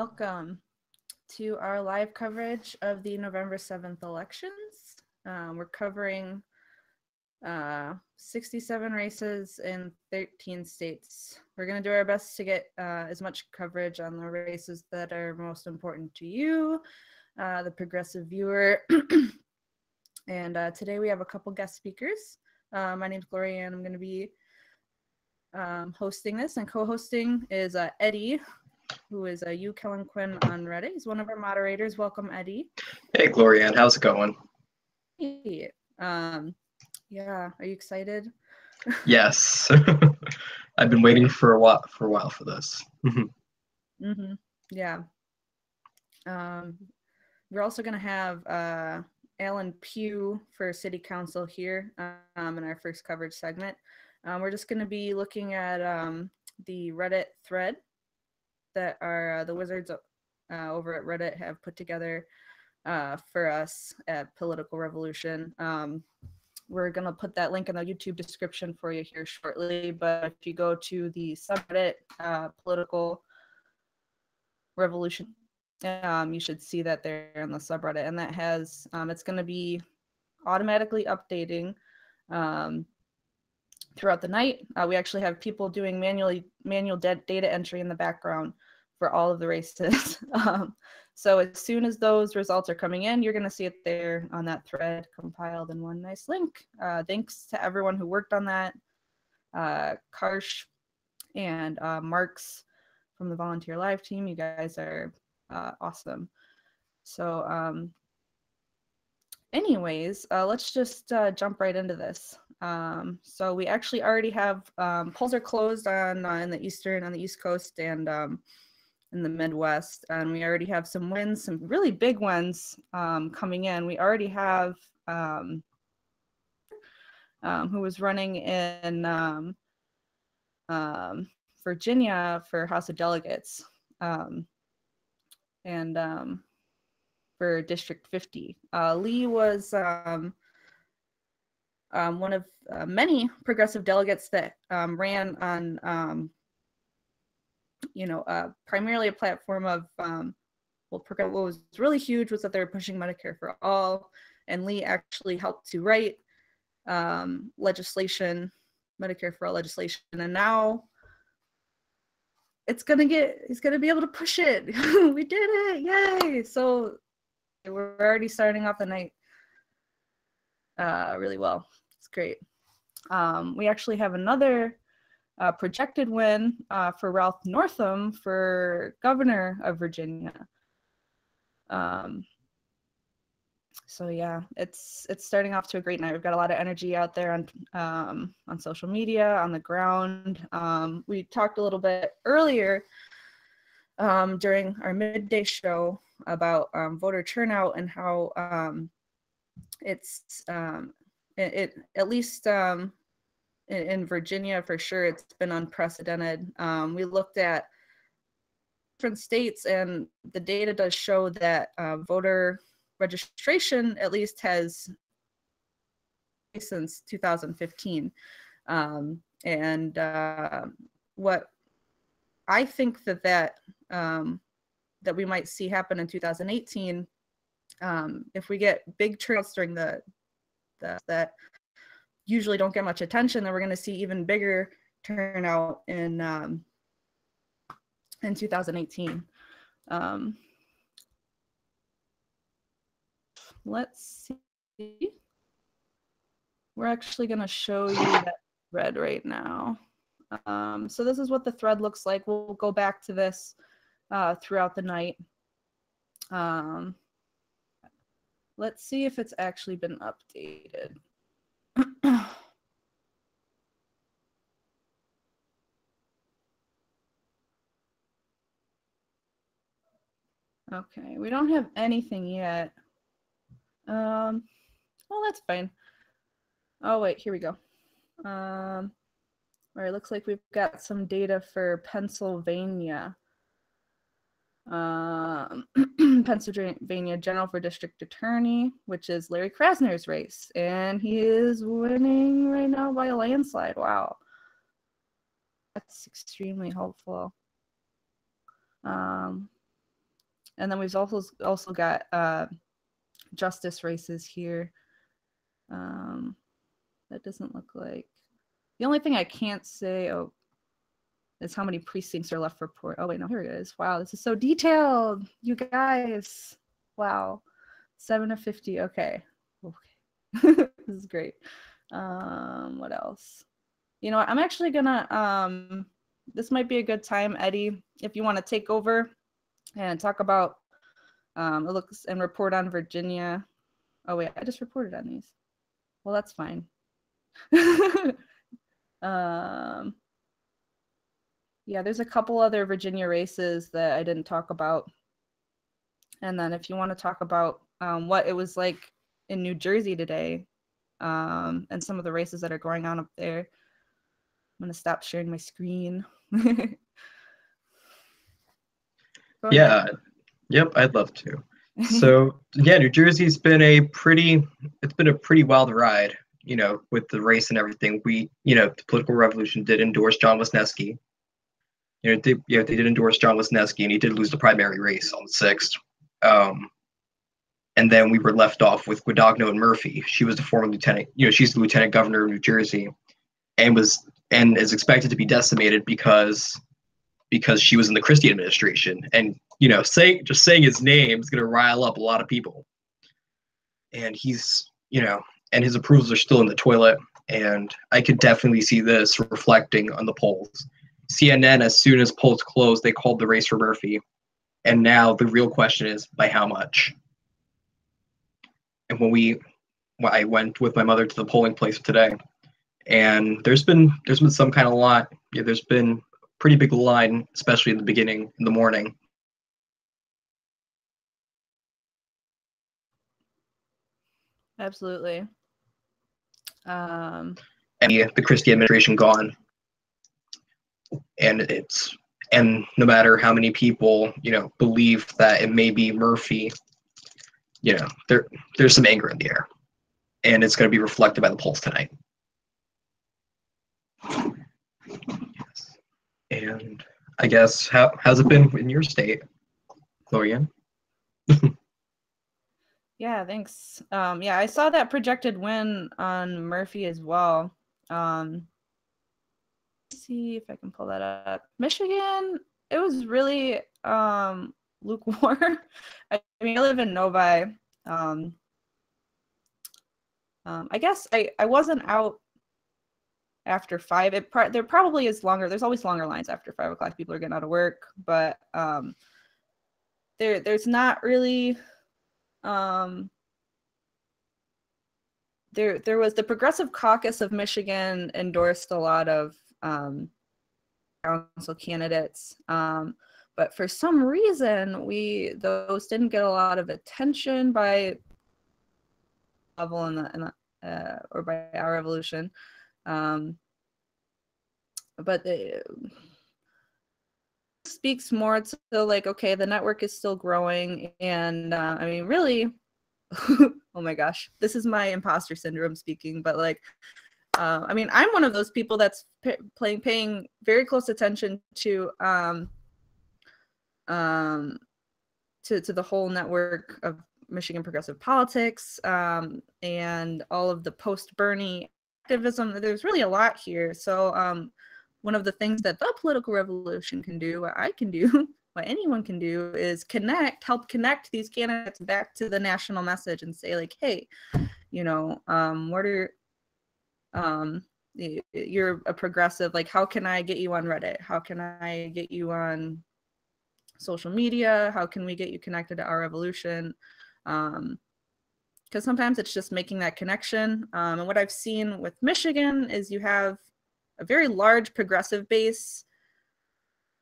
welcome to our live coverage of the November 7th elections. We're covering 67 races in 13 states. We're going to do our best to get as much coverage on the races that are most important to you, the progressive viewer. And today we have a couple guest speakers. My name is Gloria, and I'm going to be hosting this, and co-hosting is Eddie, who is a Kellen Quinn on Reddit. He's one of our moderators. Welcome, Eddie. Hey, Gloria, how's it going? Hey, yeah, are you excited? Yes, I've been waiting for a while for this. Yeah. We're also going to have Alan Pugh for City Council here in our first coverage segment. We're just going to be looking at the Reddit thread that the wizards over at Reddit have put together for us at Political Revolution. We're going to put that link in the YouTube description for you here shortly, but if you go to the subreddit Political Revolution, you should see that there in the subreddit, and that has it's going to be automatically updating throughout the night. We actually have people doing manual data entry in the background for all of the races. So as soon as those results are coming in, you're going to see it there on that thread compiled in one nice link. Thanks to everyone who worked on that. Karsh and Marks from the Volunteer Live team, you guys are awesome. So anyways, let's just jump right into this. So we actually already have polls are closed on in the East Coast and in the Midwest, and we already have some wins, some really big wins coming in. We already have who was running in Virginia for House of Delegates and for District 50. Lee was one of many progressive delegates that ran on primarily a platform of, what was really huge was that they were pushing Medicare for all, and Lee actually helped to write legislation, Medicare for all legislation, and now he's gonna be able to push it. We did it, yay! So we're already starting off the night really well. It's great. We actually have another projected win for Ralph Northam for governor of Virginia. So yeah, it's starting off to a great night. We've got a lot of energy out there on social media, on the ground. We talked a little bit earlier during our midday show about voter turnout and how it's at least in Virginia, for sure, it's been unprecedented. We looked at different states, and the data does show that voter registration at least has since 2015. And what I think that we might see happen in 2018, if we get big turnouts during that usually don't get much attention, then we're going to see even bigger turnout in 2018. Let's see. We're actually going to show you that thread right now. So this is what the thread looks like. We'll go back to this throughout the night. Let's see if it's actually been updated. Okay, we don't have anything yet. Well, that's fine. Oh wait, here we go. All right, looks like we've got some data for Pennsylvania. Pennsylvania General for District Attorney, which is Larry Krasner's race, and he is winning right now by a landslide. Wow, that's extremely hopeful. And then we've also got justice races here. That doesn't look like. The only thing I can't say is how many precincts are left for Port. Oh wait, no, here it is. Wow, this is so detailed, you guys. Wow, 7 of 50. Okay. This is great. What else? You know what? I'm actually gonna this might be a good time, Eddie, if you want to take over and talk about it looks and report on Virginia. Oh wait, I just reported on these. Well, that's fine. Yeah, there's a couple other Virginia races that I didn't talk about. And then if you want to talk about what it was like in New Jersey today, and some of the races that are going on up there, I'm going to stop sharing my screen. Yeah, yep, I'd love to. So yeah, New Jersey's been a pretty wild ride, you know, with the race and everything. The political revolution did endorse John Wisniewski. They did endorse John Wisniewski, and he did lose the primary race on the 6th. And then we were left off with Guadagno and Murphy. She was the former lieutenant, she's the lieutenant governor of New Jersey, and is expected to be decimated because she was in the Christie administration. And saying his name is going to rile up a lot of people. And and his approvals are still in the toilet. And I could definitely see this reflecting on the polls. CNN, as soon as polls closed, they called the race for Murphy. And now the real question is, by how much? And I went with my mother to the polling place today, and there's been some kind of lot. Yeah, there's been a pretty big line, especially in the beginning, in the morning. Absolutely. And the Christie administration gone, and no matter how many people believe that it may be Murphy, there's some anger in the air, and it's going to be reflected by the polls tonight. Yes. And I guess how's it been in your state, Gloria? Yeah, thanks. Yeah, I saw that projected win on Murphy as well. Let's see if I can pull that up. Michigan, it was really lukewarm. I mean, I live in Novi. I guess I wasn't out after 5. There probably is longer. There's always longer lines after 5 o'clock. People are getting out of work, but there's not really. There was the Progressive Caucus of Michigan endorsed a lot of council candidates, but for some reason those didn't get a lot of attention by level or by Our Revolution, but it speaks more to like, okay, the network is still growing, and I mean, really. Oh my gosh, this is my imposter syndrome speaking, but like, I mean, I'm one of those people that's paying very close attention to the whole network of Michigan progressive politics, and all of the post-Bernie activism. There's really a lot here. So one of the things that the political revolution can do, what I can do, what anyone can do, is help connect these candidates back to the national message and say like, hey, what are you're a progressive, like, how can I get you on Reddit? How can I get you on social media? How can we get you connected to Our Revolution? Because sometimes it's just making that connection. And what I've seen with Michigan is you have a very large progressive base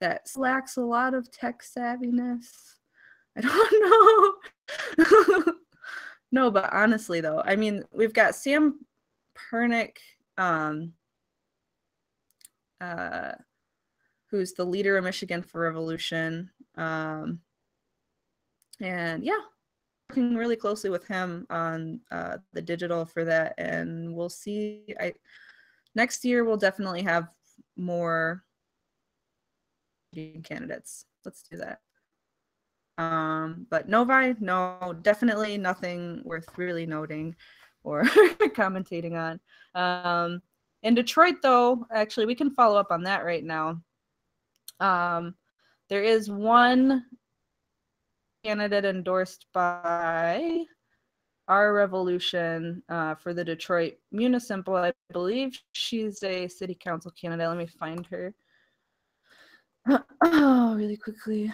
that lacks a lot of tech savviness. I don't know. No, but honestly though, I mean, we've got Sam Pernick, who's the leader of Michigan for Revolution. And yeah, working really closely with him on the digital for that. And we'll see. Next year, we'll definitely have more candidates. Let's do that. But Novi, no, definitely nothing worth really noting or commentating on. In Detroit, though, actually, we can follow up on that right now. There is one candidate endorsed by Our Revolution for the Detroit Municipal. I believe she's a city council candidate. Let me find her. Oh, really quickly.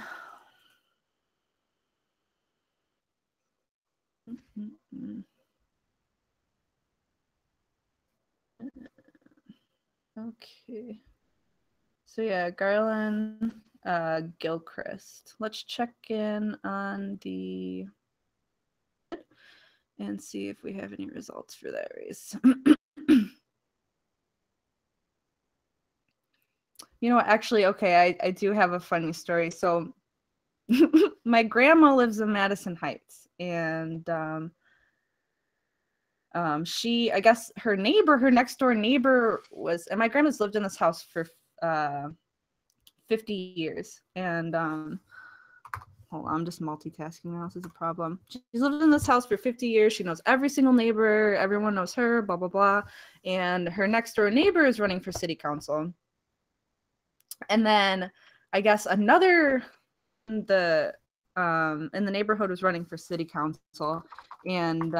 Okay. So yeah, Garland Gilchrist. Let's check in on the and see if we have any results for that race. You know, actually, okay, I do have a funny story. So my grandma lives in Madison Heights, and she, I guess her next door neighbor was, and my grandma's lived in this house for 50 years. And hold on, I'm just multitasking now. This is a problem. She's lived in this house for 50 years. She knows every single neighbor. Everyone knows her, blah, blah, blah. And her next door neighbor is running for city council. And then I guess another in the neighborhood was running for city council. And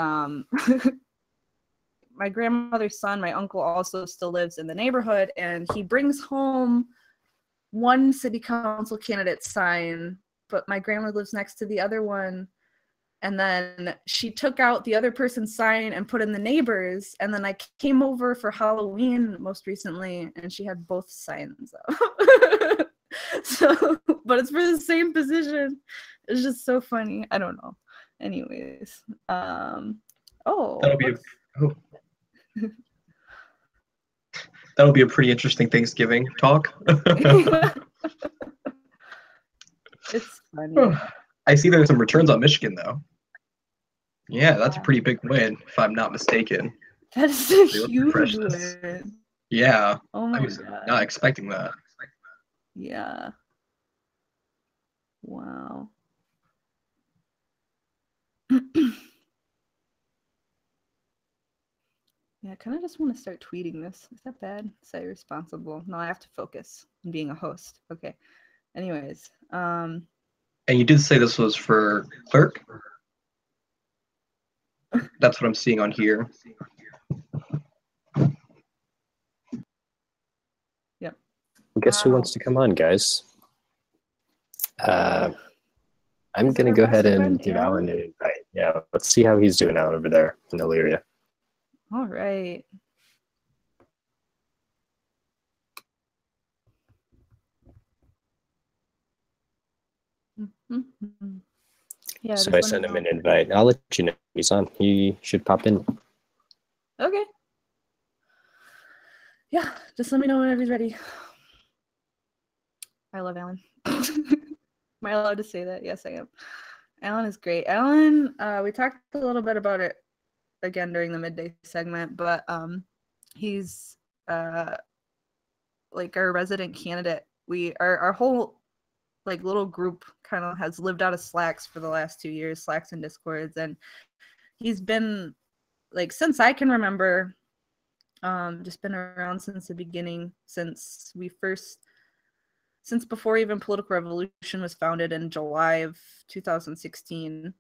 my grandmother's son, my uncle, also still lives in the neighborhood. And he brings home one city council candidate sign, but my grandma lives next to the other one. And then she took out the other person's sign and put in the neighbors. And then I came over for Halloween most recently, and she had both signs up. So, but it's for the same position. It's just so funny. I don't know. Anyways, that'll be a pretty interesting Thanksgiving talk. It's funny. I see there's some returns on Michigan, though. Yeah, that's a pretty big win, if I'm not mistaken. That is a huge win. Yeah, oh my I was God. not expecting that. Yeah. Wow. Yeah, I kind of just want to start tweeting this. Is that bad? Is that irresponsible? No, I have to focus on being a host. Okay. Anyways. And you did say this was for clerk? That's what I'm seeing on here. Yep. Guess who wants to come on, guys? I'm going to go ahead and give Alan an invite. Yeah, let's see how he's doing out over there in Illyria. All right. Yeah. So I sent him an invite. I'll let you know he's on. He should pop in. Okay. Yeah, just let me know whenever he's ready. I love Alan. Am I allowed to say that? Yes, I am. Alan is great. Alan, we talked a little bit about it again during the midday segment, but he's like our resident candidate. Our whole like little group kind of has lived out of Slacks for the last 2 years, Slacks and Discords, and he's been like since I can remember, just been around since the beginning, since before even Political Revolution was founded in July of 2016,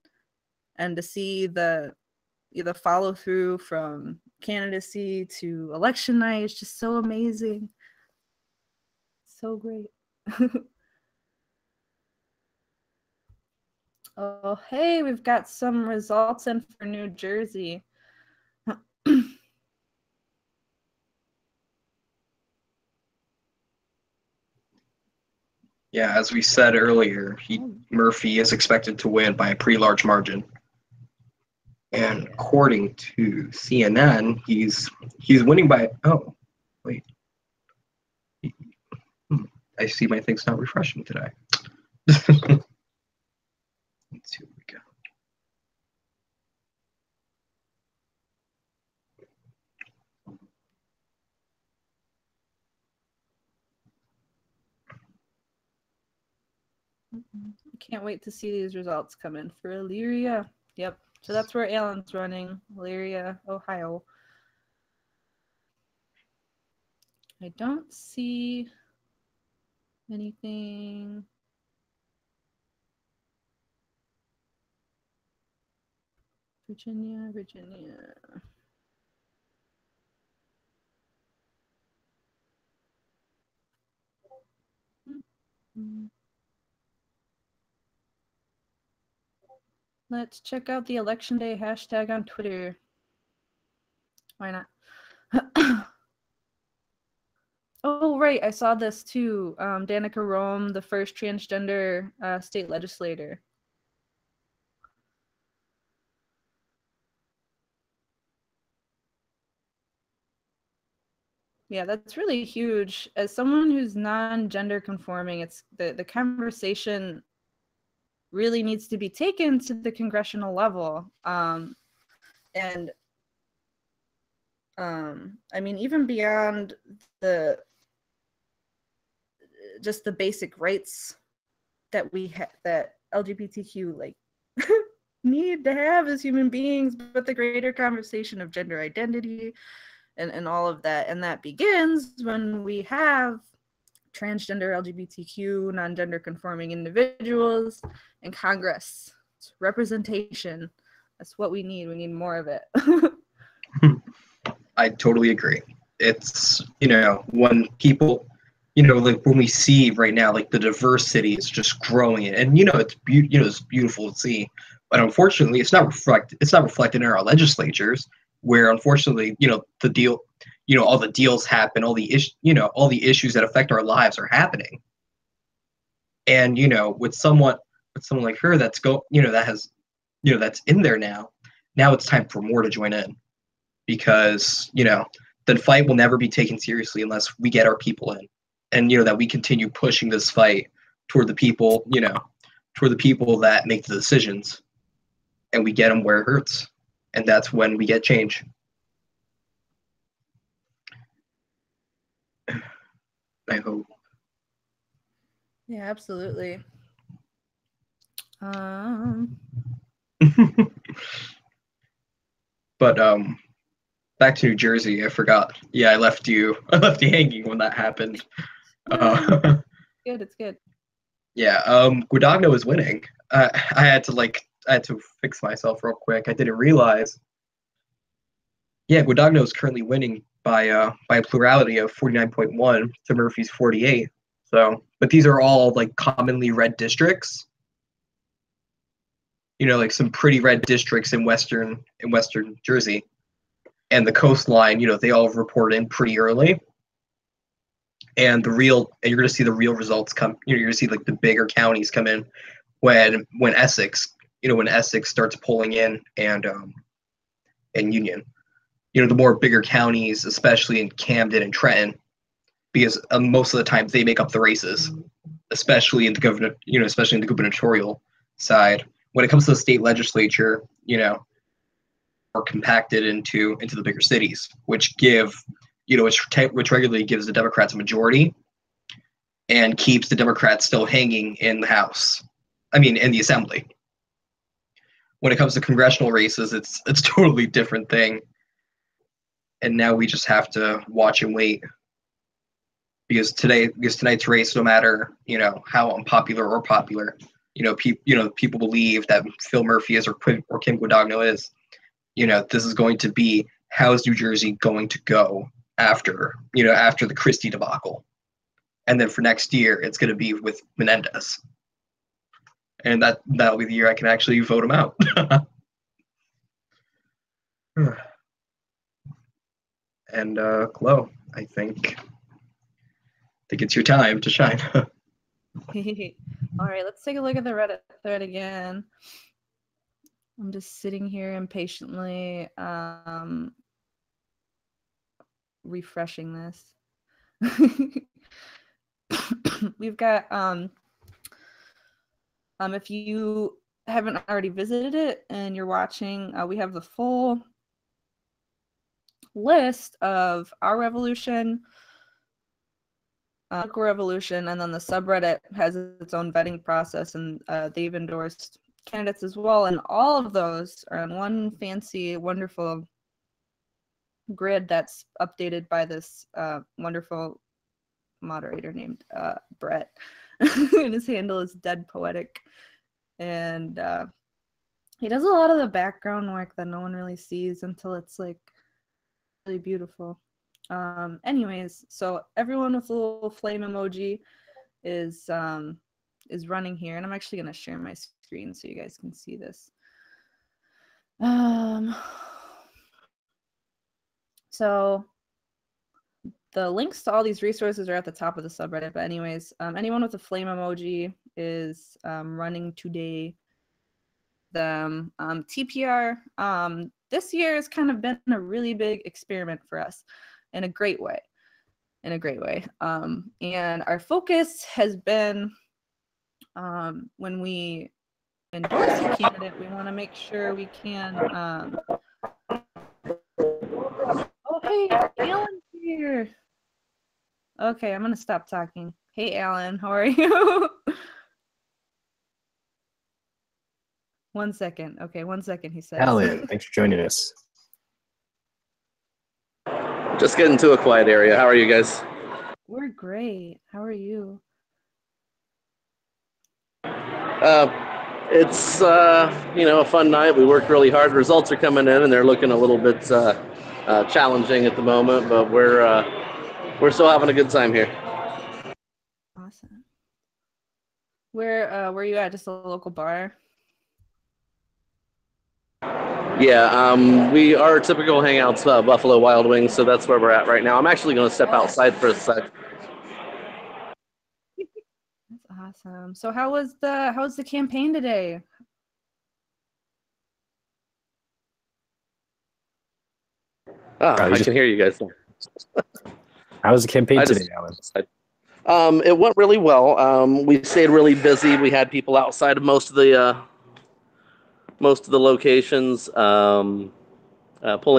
and to see the follow through from candidacy to election night is just so amazing. So great. Oh, hey, we've got some results in for New Jersey. Yeah, as we said earlier, Murphy is expected to win by a pretty large margin. And according to CNN, he's winning by wait. I see my thing's not refreshing today. Let's see what we got. Can't wait to see these results come in for Elyria. Yep. So that's where Alan's running, Elyria, Ohio. I don't see anything. Virginia. Let's check out the election day hashtag on Twitter. Why not? Oh, right. I saw this too. Danica Rome, the first transgender state legislator. Yeah, that's really huge. As someone who's non-gender conforming, it's the conversation really needs to be taken to the congressional level. And I mean, even beyond just the basic rights that we have, that LGBTQ like need to have as human beings, but the greater conversation of gender identity and all of that. And that begins when we have transgender, LGBTQ, non-gender conforming individuals in Congress. It's representation. That's what we need. We need more of it. I totally agree. It's, when people, like when we see right now, like the diversity is just growing, and it's it's beautiful to see, but unfortunately, it's not reflected in our legislatures, where unfortunately, the deal, all the deals happen, all the issues that affect our lives are happening, and with someone like her that's that's in there now it's time for more to join in, because the fight will never be taken seriously unless we get our people in, and that we continue pushing this fight toward the people that make the decisions, and we get them where it hurts, and that's when we get change. I hope. Yeah, absolutely. But back to New Jersey, I forgot. Yeah, I left you hanging when that happened. Good, it's good. Yeah, Guadagno is winning. I had to fix myself real quick. I didn't realize. Yeah, Guadagno is currently winning by a plurality of 49.1 to Murphy's 48. So, but these are all like commonly red districts. Like some pretty red districts in western Jersey, and the coastline. They all report in pretty early. And you're going to see the real results come. You're going to see like the bigger counties come in when Essex, when Essex starts pulling in, and Union. The more bigger counties, especially in Camden and Trenton, because most of the time they make up the races, especially in the gubernatorial side. When it comes to the state legislature, are compacted into the bigger cities, which which regularly gives the Democrats a majority and keeps the Democrats still hanging in the House. I mean, in the Assembly. When it comes to congressional races, it's a totally different thing. And now we just have to watch and wait. Because tonight's race, no matter how unpopular or popular, people believe that Phil Murphy is or Kim Guadagno is. This is going to be, how is New Jersey going to go after the Christie debacle, and then for next year it's going to be with Menendez, and that'll be the year I can actually vote him out. And Chloe, I think it's your time to shine. All right, let's take a look at the Reddit thread again. I'm just sitting here impatiently refreshing this. We've got if you haven't already visited it and you're watching, we have the full list of our revolution Local Revolution, and then the subreddit has its own vetting process, and they've endorsed candidates as well, and all of those are on one fancy, wonderful grid that's updated by this wonderful moderator named Brett. And his handle is Dead Poetic, and he does a lot of the background work that no one really sees until it's like really beautiful. Anyways, so everyone with a little flame emoji is running here, and I'm actually gonna share my screen so you guys can see this. So the links to all these resources are at the top of the subreddit, but anyways, anyone with a flame emoji is running today. The TPR this year has kind of been a really big experiment for us in a great way. And our focus has been when we endorse a candidate, we want to make sure we can. Oh, hey, Alan's here. Okay, I'm going to stop talking. Hey, Alan, how are you? 1 second. Okay, 1 second, he says. Alan, thanks for joining us. Just getting to a quiet area. How are you guys? We're great. How are you? It's a fun night. We worked really hard. Results are coming in, and they're looking a little bit challenging at the moment, but we're still having a good time here. Awesome. Where are you at? Just a local bar? Yeah, we are typical hangouts, Buffalo Wild Wings, so that's where we're at right now. I'm actually going to step outside for a sec. That's awesome. So how was the campaign today? I can hear you guys. How was the campaign today, Alan? It went really well. We stayed really busy. We had people outside of most of the locations, polling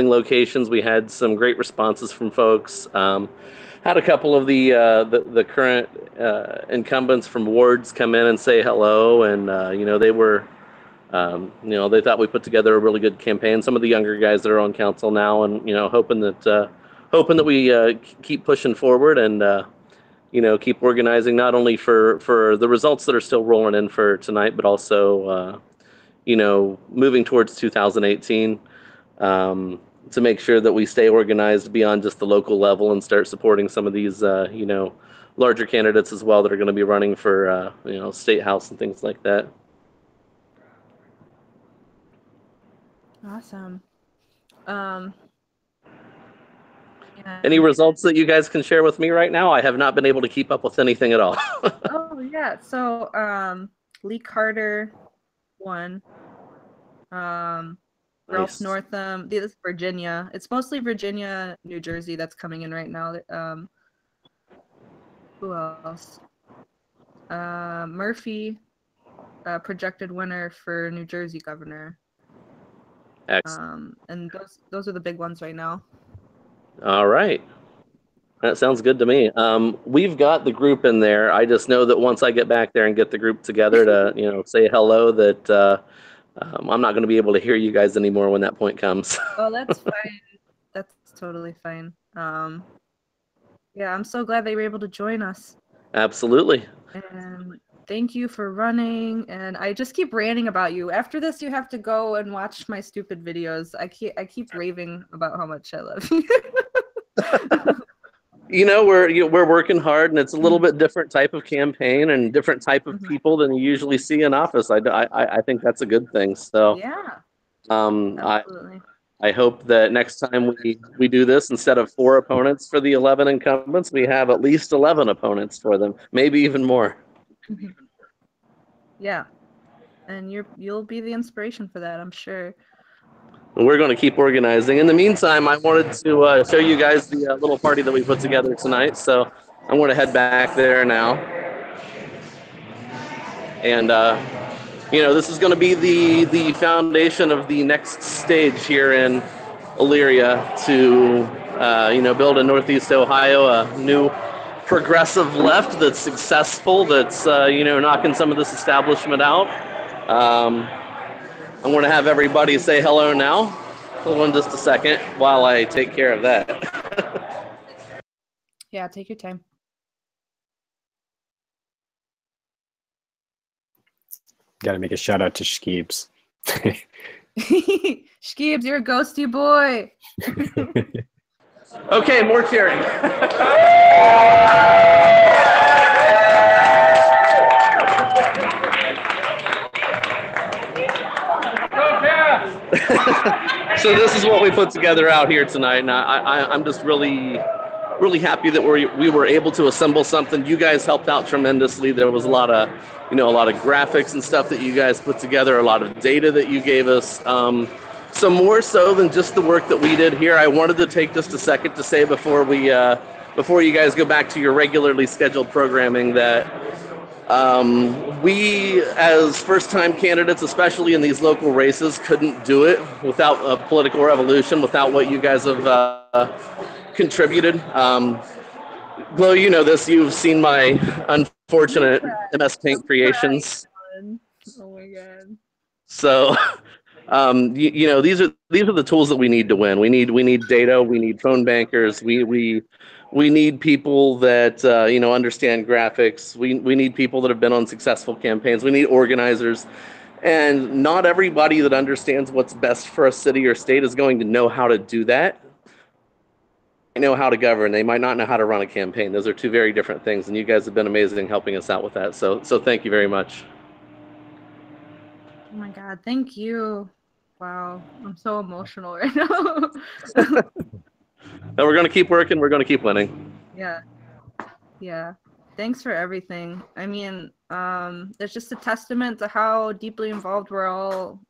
locations. We had some great responses from folks. Had a couple of the current incumbents from wards come in and say hello, and they were, they thought we put together a really good campaign. Some of the younger guys that are on council now, and hoping that we keep pushing forward and keep organizing not only for the results that are still rolling in for tonight, but also moving towards 2018, to make sure that we stay organized beyond just the local level and start supporting some of these, larger candidates as well that are going to be running for, state house and things like that. Awesome. Any results that you guys can share with me right now? I have not been able to keep up with anything at all. Oh yeah. So Lee Carter won. Ralph Nice. Northam. This is Virginia. It's mostly Virginia, New Jersey that's coming in right now. Who else? Murphy, projected winner for New Jersey governor. Excellent. And those are the big ones right now. All right. That sounds good to me. We've got the group in there. I just know that once I get back there and get the group together to, say hello, that I'm not going to be able to hear you guys anymore when that point comes. Oh, that's fine. That's totally fine. Yeah, I'm so glad they were able to join us. Absolutely. And thank you for running. And I just keep ranting about you. After this, you have to go and watch my stupid videos. I keep raving about how much I love you. We're working hard, and it's a little bit different type of campaign and different type of people than you usually see in office. I think that's a good thing. So yeah, absolutely. I hope that next time we do this, instead of 4 opponents for the 11 incumbents, we have at least 11 opponents for them, maybe even more. Yeah, and you'll be the inspiration for that, I'm sure. We're going to keep organizing. In the meantime, I wanted to show you guys the little party that we put together tonight. So I'm going to head back there now. And, this is going to be the foundation of the next stage here in Elyria to, build in Northeast Ohio a new progressive left that's successful, that's knocking some of this establishment out. I'm going to have everybody say hello now. Hold on just a second while I take care of that. Yeah, take your time. Got to make a shout out to Skeebs. Skeebs, you're a ghosty boy. Okay, more cheering. So this is what we put together out here tonight, and I'm just really happy that we were able to assemble something. You guys helped out tremendously. There was a lot of graphics and stuff that you guys put together, a lot of data that you gave us. So more so than just the work that we did here, I wanted to take just a second to say before you guys go back to your regularly scheduled programming that we, as first-time candidates, especially in these local races, couldn't do it without a political revolution, without what you guys have contributed. Glo, you know this. You've seen my unfortunate MS Paint creations. Oh my god. So, these are the tools that we need to win. We need data. We need phone bankers. We need people that understand graphics. We need people that have been on successful campaigns. We need organizers, and not everybody that understands what's best for a city or state is going to know how to do that. They know how to govern. They might not know how to run a campaign. Those are two very different things, and you guys have been amazing helping us out with that. So thank you very much. Oh my god, thank you. Wow, I'm so emotional right now. And we're going to keep working. We're going to keep winning. Yeah. Thanks for everything. I mean, it's just a testament to how deeply involved we're all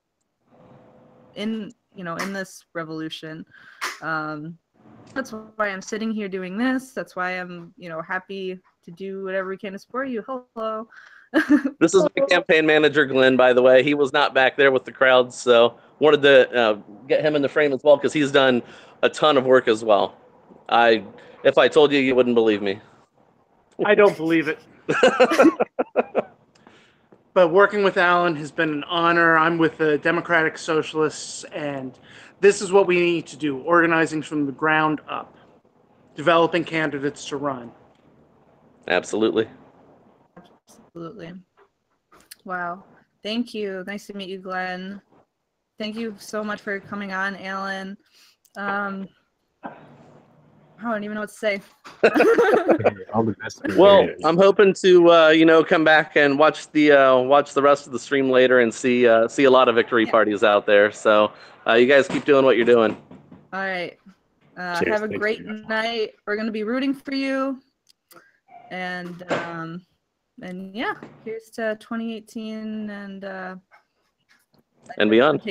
in this revolution. That's why I'm sitting here doing this. That's why I'm, happy to do whatever we can to support you. Hello. This is my campaign manager, Glenn, by the way. He was not back there with the crowd, so wanted to get him in the frame as well because he's done a ton of work as well. If I told you, you wouldn't believe me. I don't believe it. But working with Alan has been an honor. I'm with the Democratic Socialists, and this is what we need to do, organizing from the ground up, developing candidates to run. Absolutely. Absolutely. Wow. Thank you. Nice to meet you, Glenn. Thank you so much for coming on, Alan. I don't even know what to say. All the best. Well, I'm hoping to come back and watch the rest of the stream later and see a lot of victory parties out there. So you guys keep doing what you're doing. All right. Cheers. Have a Thanks, great guys. night. We're gonna be rooting for you. And yeah, here's to 2018 and beyond.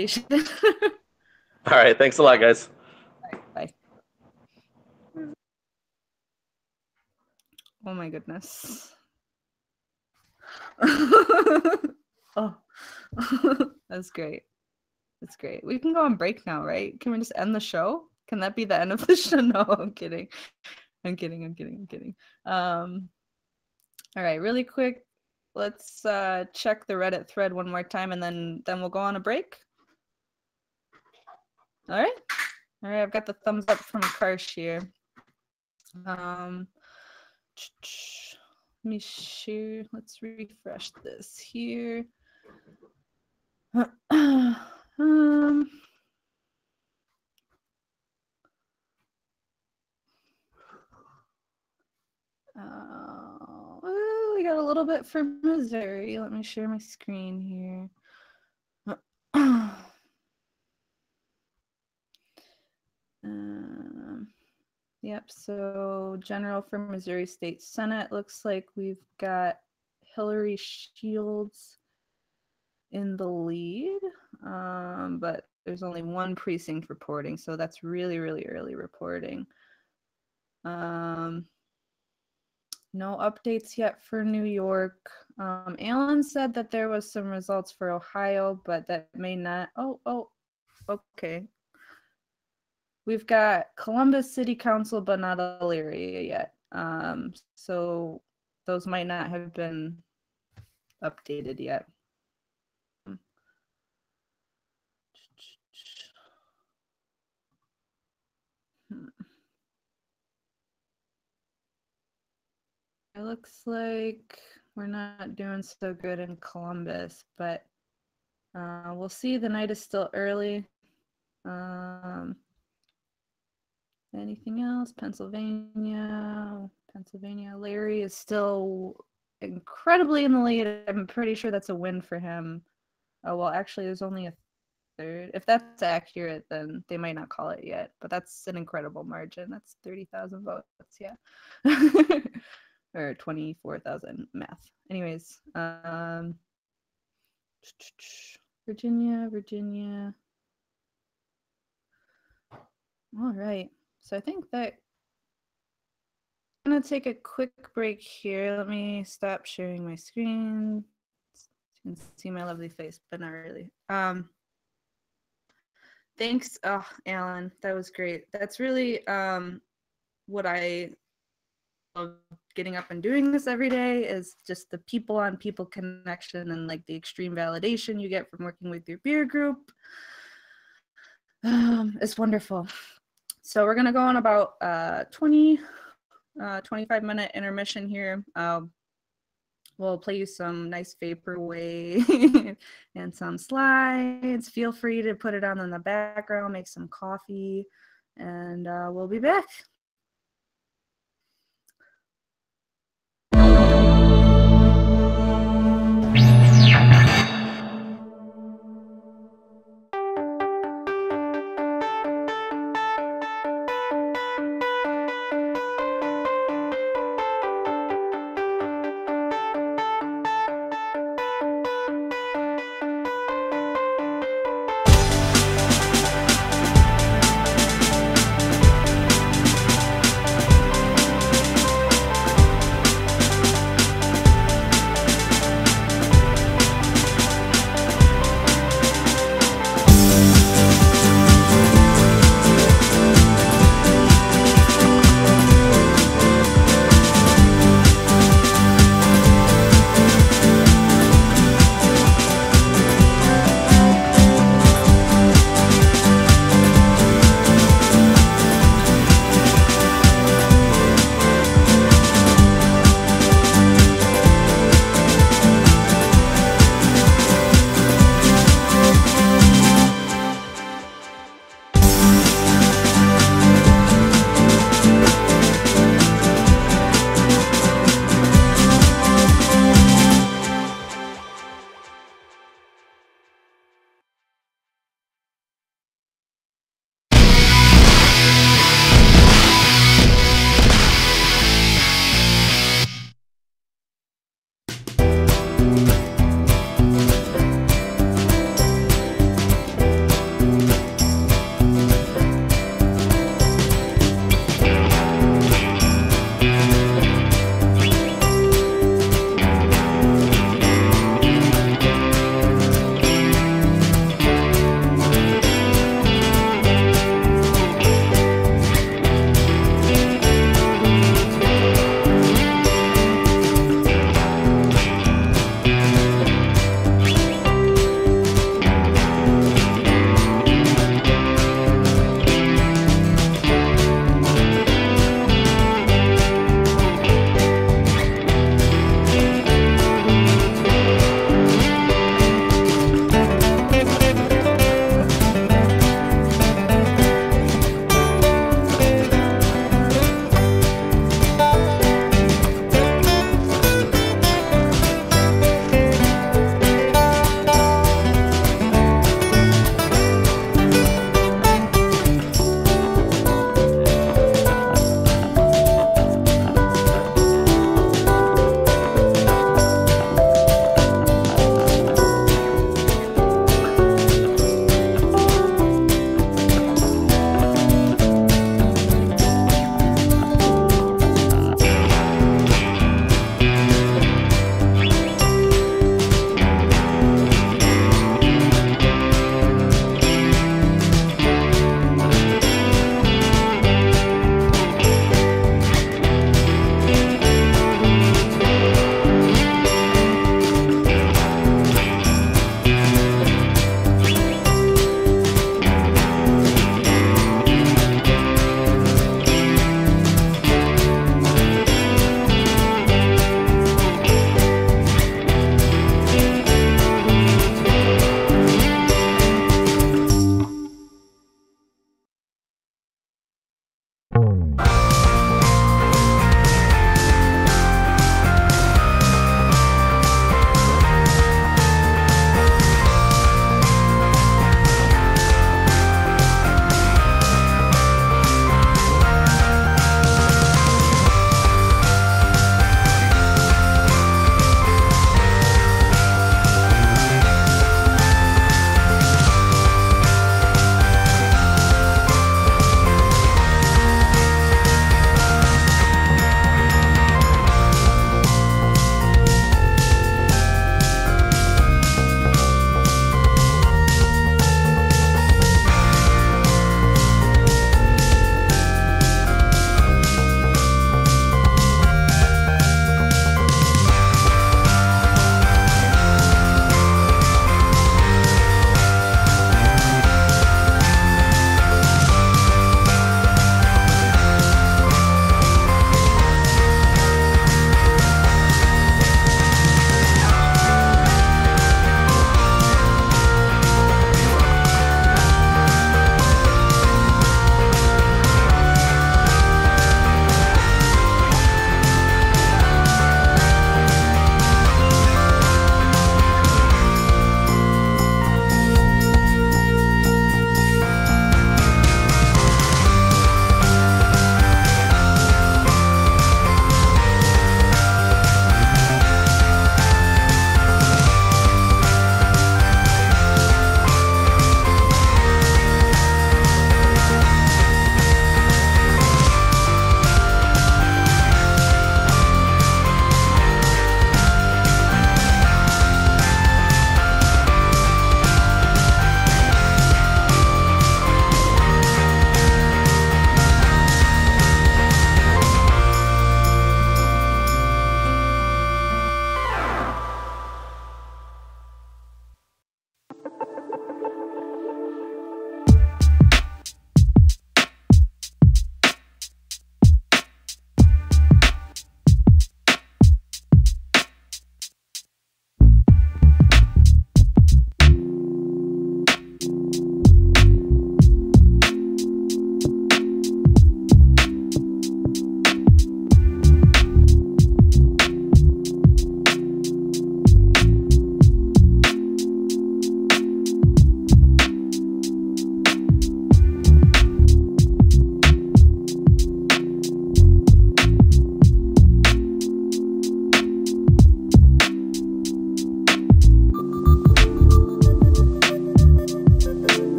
All right. Thanks a lot, guys. Bye. Oh my goodness. Oh, that's great. That's great. We can go on break now, right? Can we just end the show? Can that be the end of the show? No, I'm kidding. I'm kidding. All right, really quick. Let's check the Reddit thread one more time, and then we'll go on a break. All right. I've got the thumbs up from Karsh here. Let me share. Let's refresh this here. We got a little bit for Missouri. Let me share my screen here. Yep, so general for Missouri State Senate, looks like we've got Hillary Shields in the lead, but there's only one precinct reporting, so that's really, really early reporting. No updates yet for New York. Alan said that there was some results for Ohio, but that may not. Oh, okay. We've got Columbus City Council, but not Elyria yet. So those might not have been updated yet. It looks like we're not doing so good in Columbus, but we'll see. The night is still early. Anything else? Pennsylvania. Larry is still incredibly in the lead. I'm pretty sure that's a win for him. Oh, well, actually, there's only a third. If that's accurate, then they might not call it yet, but that's an incredible margin. That's 30,000 votes, yeah. Or 24,000 math. Anyways, Virginia. All right. So I think that I'm gonna take a quick break here. Let me stop sharing my screen. You can see my lovely face, but not really. Thanks, Alan. That was great. That's really what I love getting up and doing this every day, is just the people on people connection and like the extreme validation you get from working with your peer group. It's wonderful. So we're gonna go on about 25-minute intermission here. We'll play you some nice vaporwave and some slides. Feel free to put it on in the background, make some coffee, and we'll be back.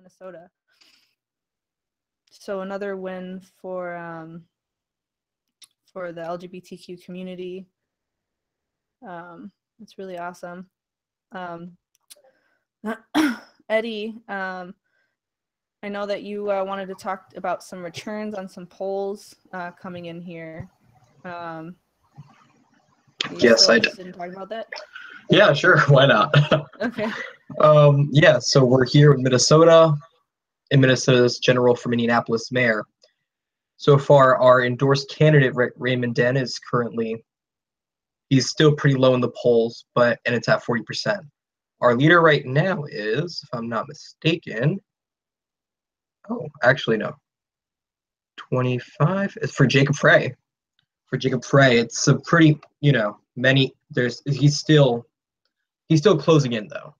Minnesota. So another win for the LGBTQ community. It's really awesome. Eddie, I know that you wanted to talk about some returns on some polls coming in here. Yes, I did. Didn't talk about that. Yeah, sure. Why not? Okay. Yeah, so we're here in Minnesota's general from Indianapolis mayor. So far, our endorsed candidate, Raymond Den, is currently, he's still pretty low in the polls, and it's at 40%. Our leader right now is, if I'm not mistaken, oh, actually, no, 25 is for Jacob Frey. For Jacob Frey, it's a pretty, he's still closing in though.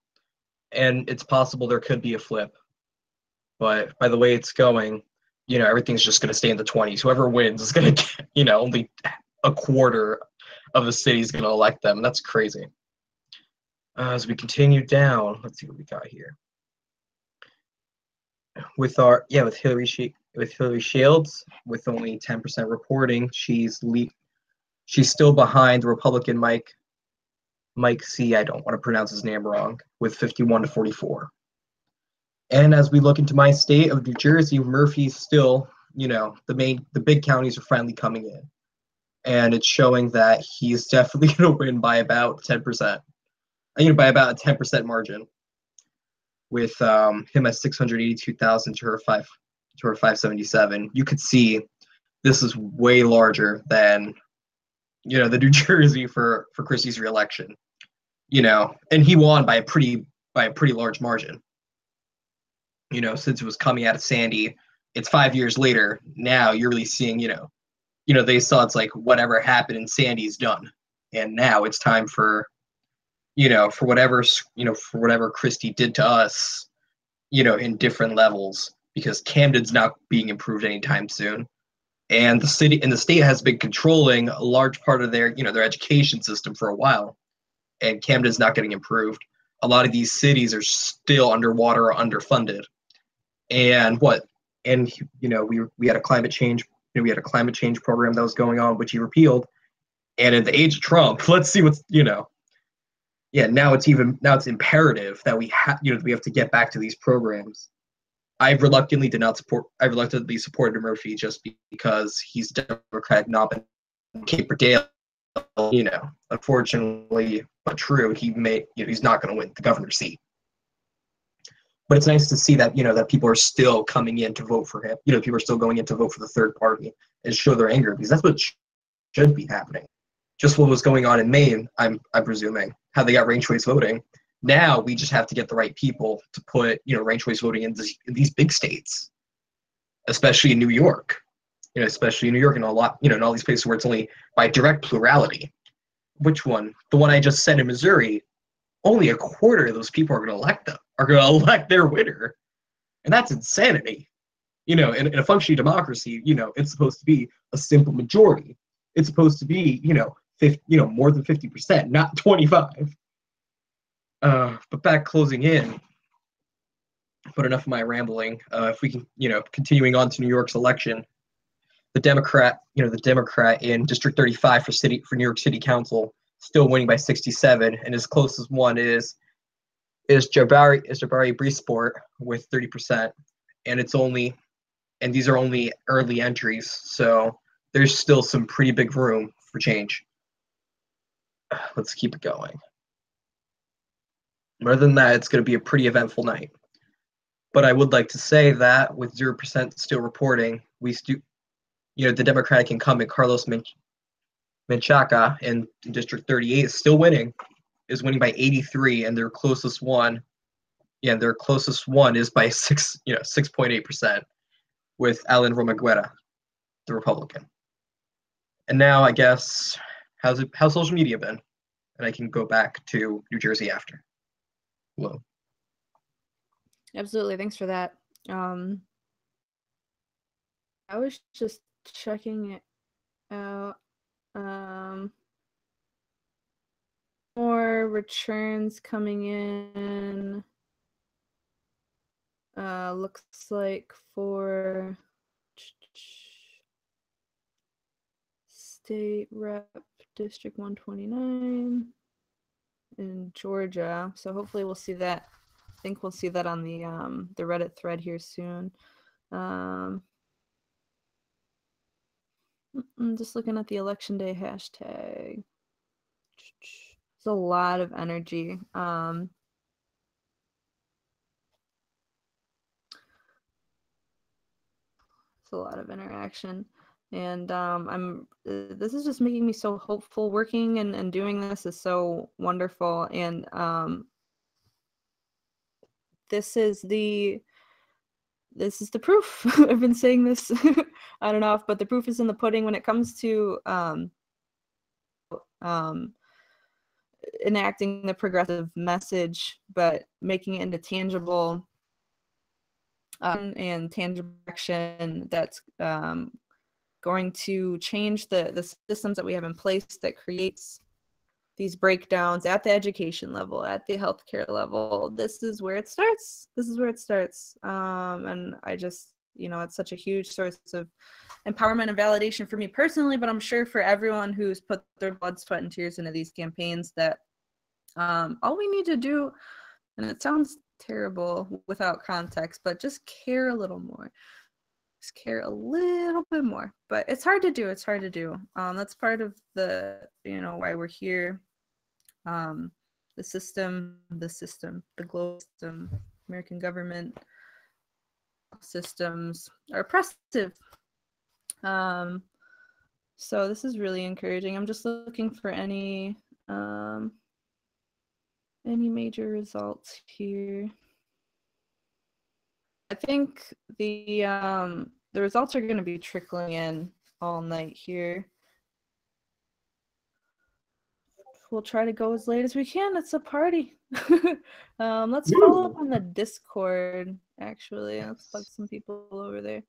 And it's possible there could be a flip. But by the way it's going, everything's just going to stay in the 20s. Whoever wins is going to get, only a quarter of the city is going to elect them. That's crazy. As we continue down, let's see what we got here. With Hillary Shields, with only 10% reporting, she's still behind the Republican Mike C. I don't want to pronounce his name wrong, with 51 to 44. And as we look into my state of New Jersey, Murphy's still, the big counties are finally coming in. And it's showing that he's definitely going to win by about 10%. By about a 10% margin, with him at 682,000 to her 577. You could see this is way larger than, the New Jersey for Christie's reelection. And he won by a pretty large margin. Since it was coming out of Sandy, it's 5 years later. Now you're really seeing, they saw it's like whatever happened in Sandy's done, and now it's time for, for whatever Christie did to us, in different levels, because Camden's not being improved anytime soon, and the state has been controlling a large part of their, their education system for a while, and Camden's not getting improved. A lot of these cities are still underwater or underfunded. And we had a climate change program that was going on, which he repealed. And in the age of Trump, let's see what's, now it's imperative that we have to get back to these programs. I reluctantly supported Murphy just because he's a Democratic nominee. Caper Dale, unfortunately but true, he's not going to win the governor's seat. But it's nice to see that, that people are still coming in to vote for him. People are still going in to vote for the third party and show their anger, because that's what should be happening. Just what was going on in Maine, I'm presuming, how they got ranked choice voting. Now we just have to get the right people to put, ranked choice voting in these big states, especially in New York. Especially in New York and a lot, in all these places where it's only by direct plurality. Which one? The one I just said in Missouri, only a quarter of those people are going to elect their winner. And that's insanity. In a functioning democracy, it's supposed to be a simple majority. It's supposed to be, more than 50%, not 25. But back closing in, but enough of my rambling. If we can, continuing on to New York's election, the Democrat in District 35 for New York City Council, still winning by 67, and his closest one is Jabari Briesport with 30%, and these are only early entries, so there's still some pretty big room for change. Let's keep it going. Other than that, it's going to be a pretty eventful night. But I would like to say that with 0% still reporting, the Democratic incumbent Carlos Menchaca in District 38 is still winning, by 83, and their closest one is by 6.8%, with Alan Romaguera, the Republican. And now I guess, how's social media been? And I can go back to New Jersey after. Hello. Absolutely, thanks for that. I was just checking it out. More returns coming in. looks like for state rep district 129 in Georgia. So hopefully we'll see that. I think we'll see that on the Reddit thread here soon. I'm just looking at the election day hashtag. There's a lot of energy. It's a lot of interaction, and this is just making me so hopeful. Working and doing this is so wonderful, and this is the proof. I've been saying this on and off, but the proof is in the pudding when it comes to enacting the progressive message, but making it into tangible and tangible action that's going to change the systems that we have in place that creates these breakdowns at the education level, at the healthcare level. This is where it starts. And I just, it's such a huge source of empowerment and validation for me personally, but I'm sure for everyone who's put their blood, sweat, and tears into these campaigns, that all we need to do, and it sounds terrible without context, but just care a little more. Just care a little bit more. But it's hard to do. That's part of the, why we're here. The system, the global system, American government systems are oppressive. So this is really encouraging. I'm just looking for any major results here. I think the results are going to be trickling in all night here. We'll try to go as late as we can. It's a party. Let's follow up on the Discord, actually. Let's plug some people over there.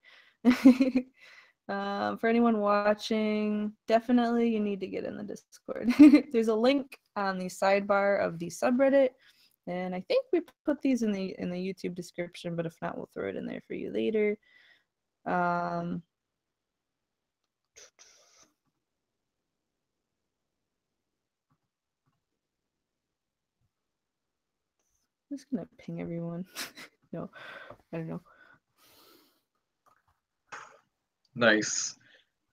For anyone watching, definitely you need to get in the Discord. There's a link on the sidebar of the subreddit, and I think we put these in the YouTube description, but if not, we'll throw it in there for you later. I'm just gonna ping everyone. No, I don't know. Nice.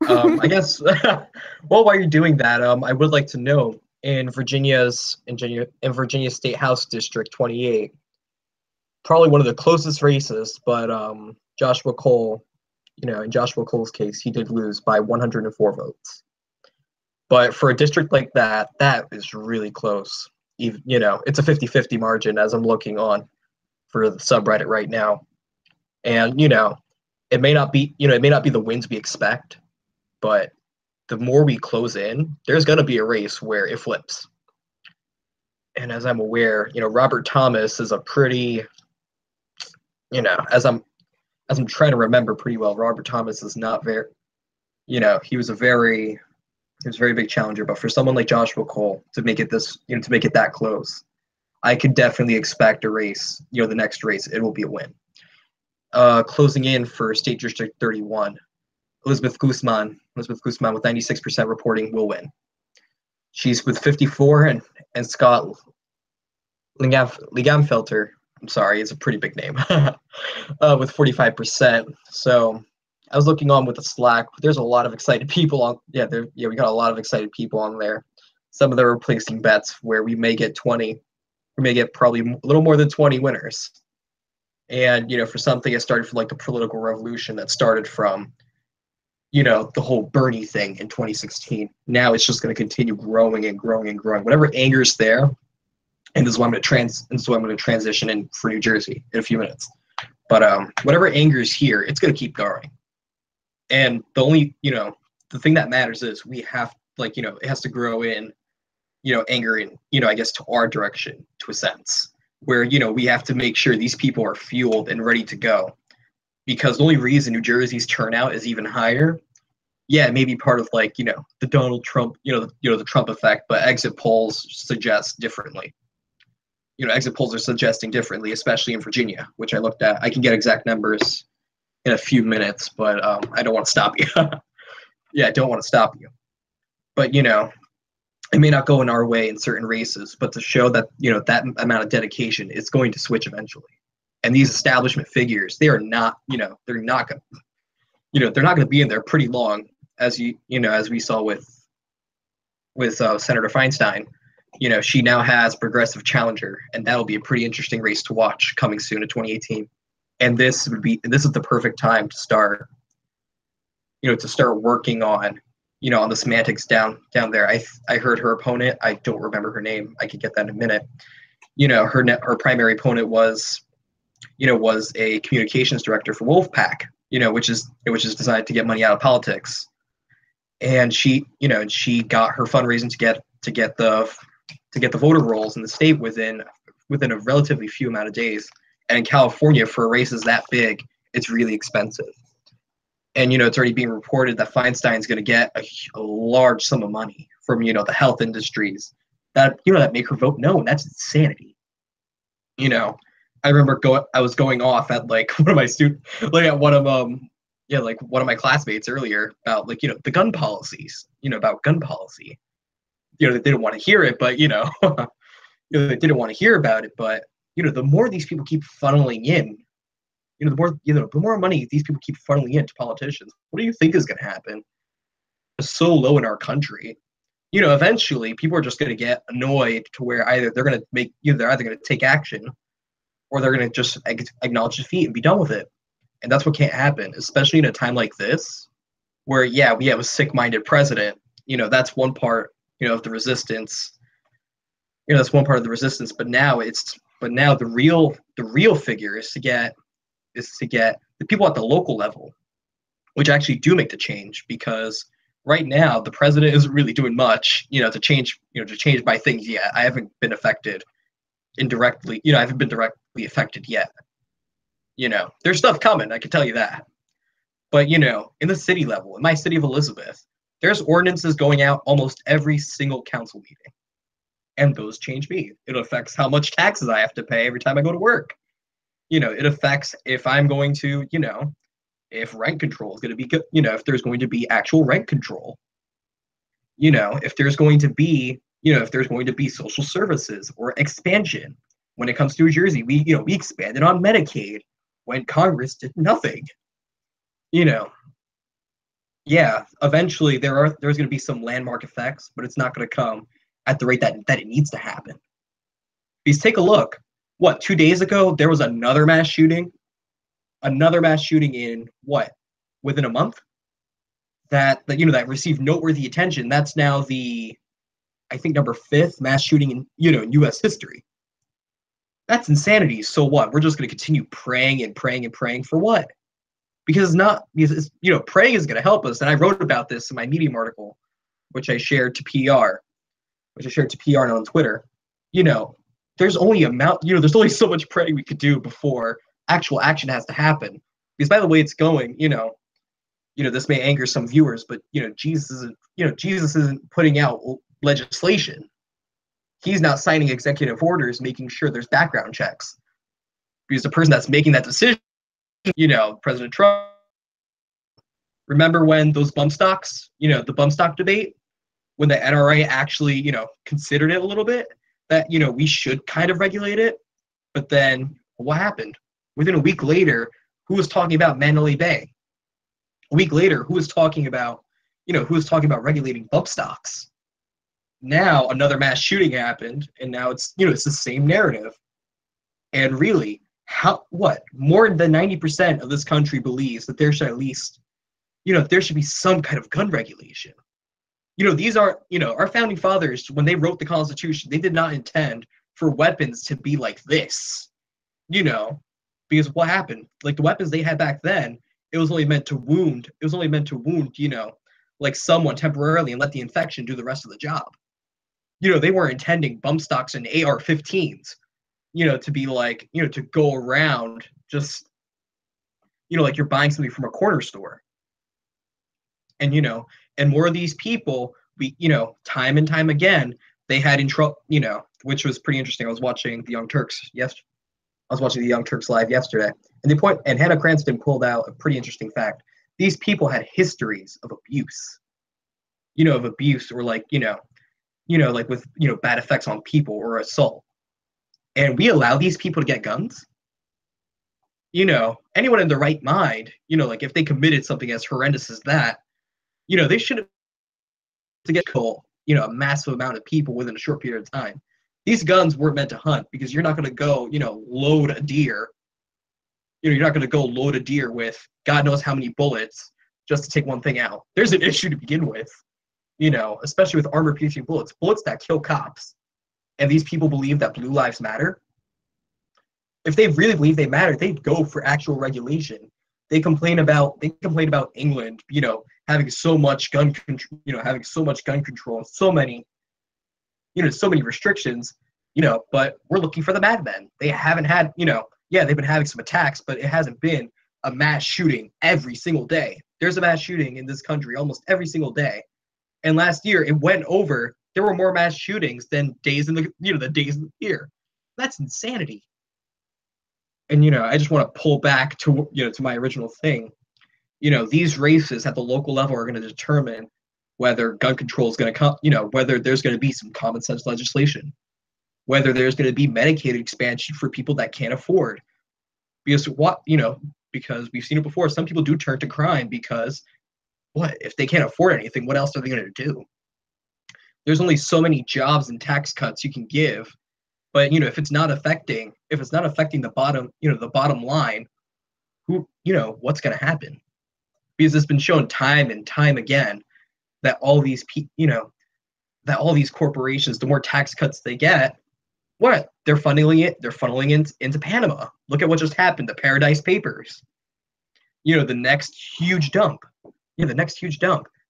I guess well, while you're doing that, I would like to know in Virginia State House District 28, probably one of the closest races, but Joshua Cole, in Joshua Cole's case, he did lose by 104 votes. But for a district like that, that is really close. Even, it's a 50-50 margin as I'm looking on for the subreddit right now. And, it may not be the wins we expect, but the more we close in, there's going to be a race where it flips. And as I'm aware, Robert Thomas is a pretty, as I'm trying to remember pretty well, Robert Thomas is not very, he was a very big challenger. But for someone like Joshua Cole to make it to make it that close, I could definitely expect a race. The next race, it will be a win. Closing in for State District 31, Elizabeth Guzman with 96% reporting will win. She's with 54, and Scott Ligamfelter, I'm sorry, it's a pretty big name, with 45%. So I was looking on with the Slack. There's a lot of excited people on. We got a lot of excited people on there. Some of them are placing bets where we may get 20. We may get probably a little more than 20 winners. And, for something that started from like the political revolution that started from, the whole Bernie thing in 2016. Now it's just going to continue growing and growing and growing. Whatever anger is there, and this is why I'm going to transition in for New Jersey in a few minutes. But whatever anger is here, it's going to keep growing. And the only, the thing that matters is we have, it has to grow in, anger in, I guess, to our direction, to a sense, where, we have to make sure these people are fueled and ready to go. Because the only reason New Jersey's turnout is even higher, it may be part of the Donald Trump, the Trump effect, but exit polls suggest differently. exit polls are suggesting differently, especially in Virginia, which I looked at. I can get exact numbers in a few minutes, but I don't want to stop you. Yeah, I don't want to stop you. But, it may not go in our way in certain races, but to show that, that amount of dedication, it's going to switch eventually. And these establishment figures, they are not, they're not going to, they're not going to be in there pretty long, as as we saw with Senator Feinstein. She now has progressive challenger, and that'll be a pretty interesting race to watch coming soon in 2018. And this is the perfect time to start, working on, on the semantics down there. I heard her opponent. I don't remember her name. I could get that in a minute. Her primary opponent was a communications director for Wolfpack, which is designed to get money out of politics. And she got her fundraising to get the voter rolls in the state within a relatively few amount of days. And in California, for races that big, it's really expensive. And it's already being reported that Feinstein's going to get a large sum of money from the health industries that make her vote no, and that's insanity. I remember I was going off at one of my students, at one of one of my classmates earlier about the gun policies, about gun policy. They didn't want to hear it, but they didn't want to hear about it. But the more these people keep funneling in, the more money these people keep funneling into politicians, what do you think is going to happen? It's so low in our country. Eventually people are just going to get annoyed to where either they're going to they're either going to take action, or they're going to just acknowledge defeat and be done with it. And that's what can't happen, especially in a time like this, where we have a sick-minded president. That's one part, of the resistance. That's one part of the resistance. But now the real figure is to get the people at the local level, which actually do make the change. Because right now the president isn't really doing much, to change my things yet. I haven't been affected indirectly. I haven't been directly affected yet. There's stuff coming, I can tell you that. But in the city level, in my city of Elizabeth, there's ordinances going out almost every single council meeting, and those change me. It affects how much taxes I have to pay every time I go to work. It affects if I'm going to, if rent control is going to be good, if there's going to be actual rent control, if there's going to be, social services or expansion. When it comes to New Jersey, we expanded on Medicaid when Congress did nothing. Eventually there's going to be some landmark effects, but it's not going to come at the rate that it needs to happen. Because take a look. 2 days ago, there was another mass shooting in within a month that received noteworthy attention. That's now I think number 5th mass shooting in U.S. history. That's insanity. So what? We're just going to continue praying and praying and praying for what? Because praying is going to help us. And I wrote about this in my Medium article, which I shared to PR, and on Twitter. There's only there's only so much praying we could do before actual action has to happen. Because by the way it's going, this may anger some viewers, but Jesus isn't putting out legislation. He's not signing executive orders, making sure there's background checks. Because the person that's making that decision, President Trump. Remember when those bump stocks, the bump stock debate, when the NRA actually, considered it a little bit, that, we should kind of regulate it. But then what happened? Within a week later, who was talking about Mandalay Bay? A week later, who was talking about regulating bump stocks? Now another mass shooting happened, and now it's the same narrative. And really, more than 90% of this country believes that there should at least, there should be some kind of gun regulation. These are, our founding fathers, when they wrote the Constitution, they did not intend for weapons to be like this, because what happened? Like the weapons they had back then, it was only meant to wound, someone temporarily and let the infection do the rest of the job. They weren't intending bump stocks and AR-15s, to be to go around just, like you're buying something from a corner store. And, and more of these people, time and time again, they had in trouble, which was pretty interesting. I was watching the Young Turks live yesterday, and Hannah Cranston pulled out a pretty interesting fact. These people had histories of abuse, or like, like with, bad effects on people or assault. And we allow these people to get guns? Anyone in their right mind, like if they committed something as horrendous as that, they should to get a massive amount of people within a short period of time. These guns weren't meant to hunt, because you're not going to go, load a deer. You're not going to go load a deer with God knows how many bullets just to take one thing out. There's an issue to begin with, especially with armor-piercing bullets that kill cops. And these people believe that blue lives matter. If they really believe they matter, they'd go for actual regulation. They complain about England, having so much gun control, and so many restrictions, but we're looking for the madmen. They haven't had, they've been having some attacks, but it hasn't been a mass shooting every single day. There's a mass shooting in this country almost every single day. And last year there were more mass shootings than days in the days of the year. That's insanity. And, I just want to pull back to my original thing. These races at the local level are going to determine whether gun control is going to come, whether there's going to be some common sense legislation, whether there's going to be Medicaid expansion for people that can't afford. Because we've seen it before, some people do turn to crime because if they can't afford anything, what else are they going to do? There's only so many jobs and tax cuts you can give. But if it's not affecting the bottom line, what's going to happen? Because it's been shown time and time again that all these corporations, the more tax cuts they get, they're funneling into Panama. Look at what just happened, the Paradise Papers. The next huge dump.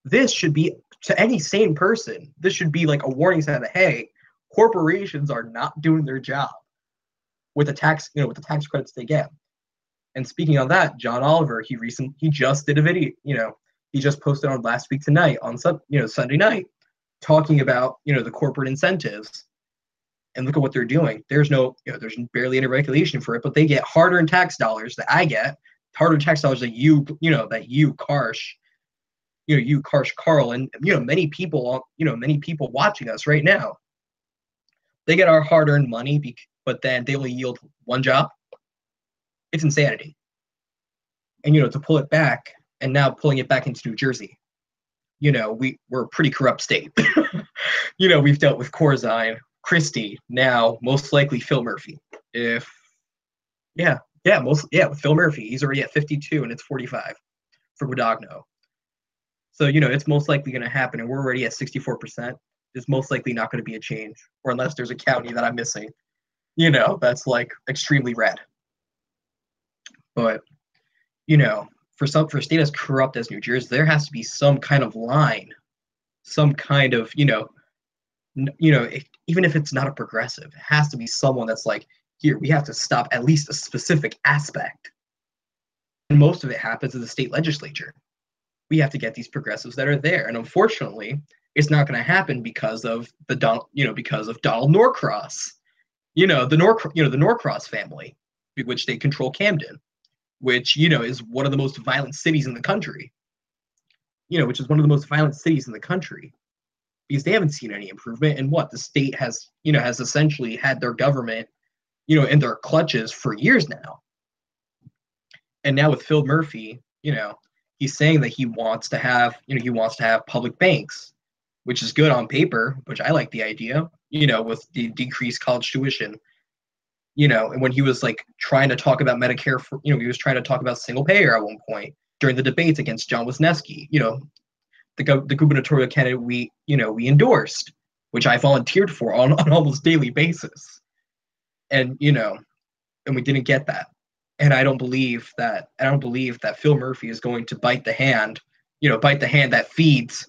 This should be, to any sane person, this should be like a warning sign that, hey, corporations are not doing their job with the tax credits they get. And speaking on that, John Oliver, he just did a video, he just posted on last week tonight on Sunday night, talking about, the corporate incentives. And look at what they're doing. There's barely any regulation for it, but they get hard-earned tax dollars that I get, hard-earned tax dollars that you Karsh Carl, and many people watching us right now. They get our hard-earned money, but then they only yield one job. It's insanity. And to pull it back, and now pulling it back into New Jersey, we're a pretty corrupt state. We've dealt with Corzine, Christie, now most likely Phil Murphy. With Phil Murphy, he's already at 52 and it's 45 for Guadagno. So it's most likely going to happen, and we're already at 64%. There's most likely not going to be a change, or unless there's a county that I'm missing, that's like extremely red. But for a state as corrupt as New Jersey, there has to be some kind of line, some kind of even if it's not a progressive, it has to be someone that's like, here, we have to stop at least a specific aspect. And most of it happens in the state legislature. We have to get these progressives that are there, and unfortunately, it's not going to happen because of Donald Norcross, the Norcross family, which they control Camden, which is one of the most violent cities in the country. Because they haven't seen any improvement, and the state has essentially had their government, in their clutches for years now. And now with Phil Murphy, he's saying that he wants to have public banks, which is good on paper, which I like the idea, with the decreased college tuition, and when he was like trying to talk about Medicare he was trying to talk about single payer at one point during the debates against John Wisniewski, the gubernatorial candidate we endorsed, which I volunteered for on almost daily basis. And, and we didn't get that. And I don't believe that Phil Murphy is going to bite the hand that feeds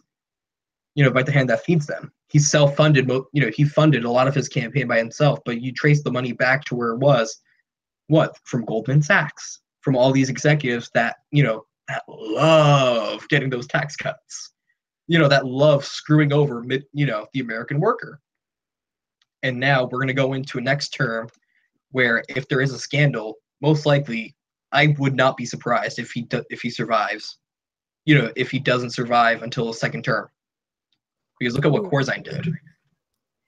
them. He's self-funded, he funded a lot of his campaign by himself, but you trace the money back to where it was, from Goldman Sachs, from all these executives that, that love getting those tax cuts, that love screwing over, the American worker. And now we're going to go into a next term where if there is a scandal, most likely I would not be surprised if he survives. If he doesn't survive until a second term. Because look at what Corzine did.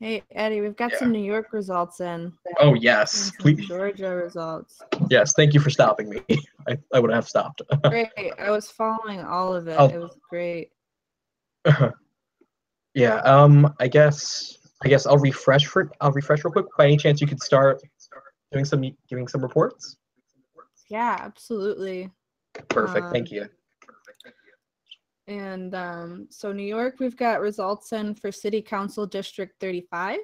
Hey, Eddie, we've got some New York results in. Oh, yes. Please. Georgia results. Yes, thank you for stopping me. I would have stopped. Great. I was following all of it. It was great. Yeah, I guess I'll refresh real quick. By any chance you could start giving some reports? Yeah, absolutely. Perfect, thank you. And so New York, we've got results in for City Council District 35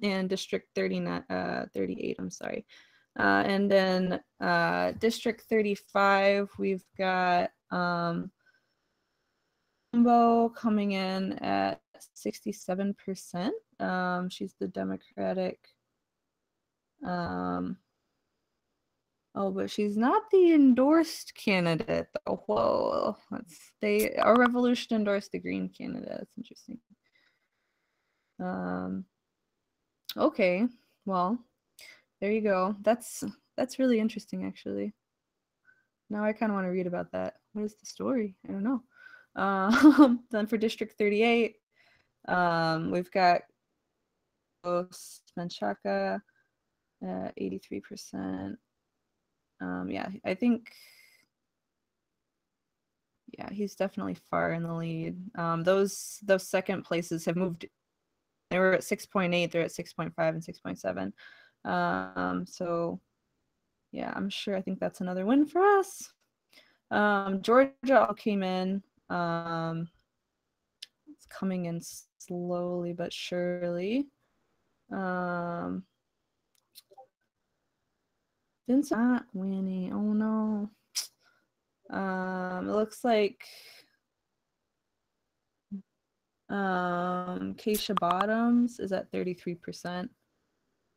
and District 38, I'm sorry. And then District 35, we've got Jumbo coming in at 67%. She's the Democratic. Oh, but she's not the endorsed candidate, though. Whoa, our Revolution endorsed the Green candidate. That's interesting. Okay, well, there you go. That's really interesting, actually. Now I kind of want to read about that. What is the story? I don't know. Then for District 38, we've got Menchaca at 83%. Yeah, I think, yeah, he's definitely far in the lead. Those second places have moved. They were at 6.8, they're at 6.5 and 6.7. So yeah, I'm sure, I think that's another win for us. Georgia all came in. It's coming in slowly but surely. Vince not winning. Oh no. It looks like Keisha Bottoms is at 33%.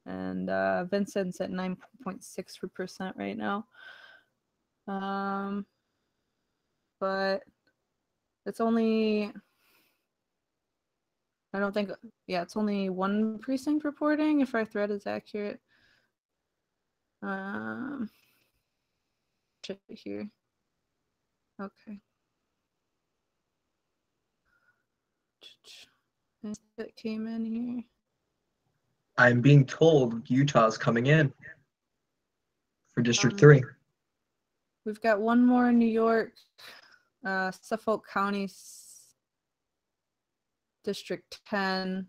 And Vincent's at 9.6% right now. But it's only, I don't think, yeah, it's only one precinct reporting if our thread is accurate. Check it here. Okay. It came in here. I'm being told Utah's coming in for District 3. We've got one more in New York, Suffolk County, District 10.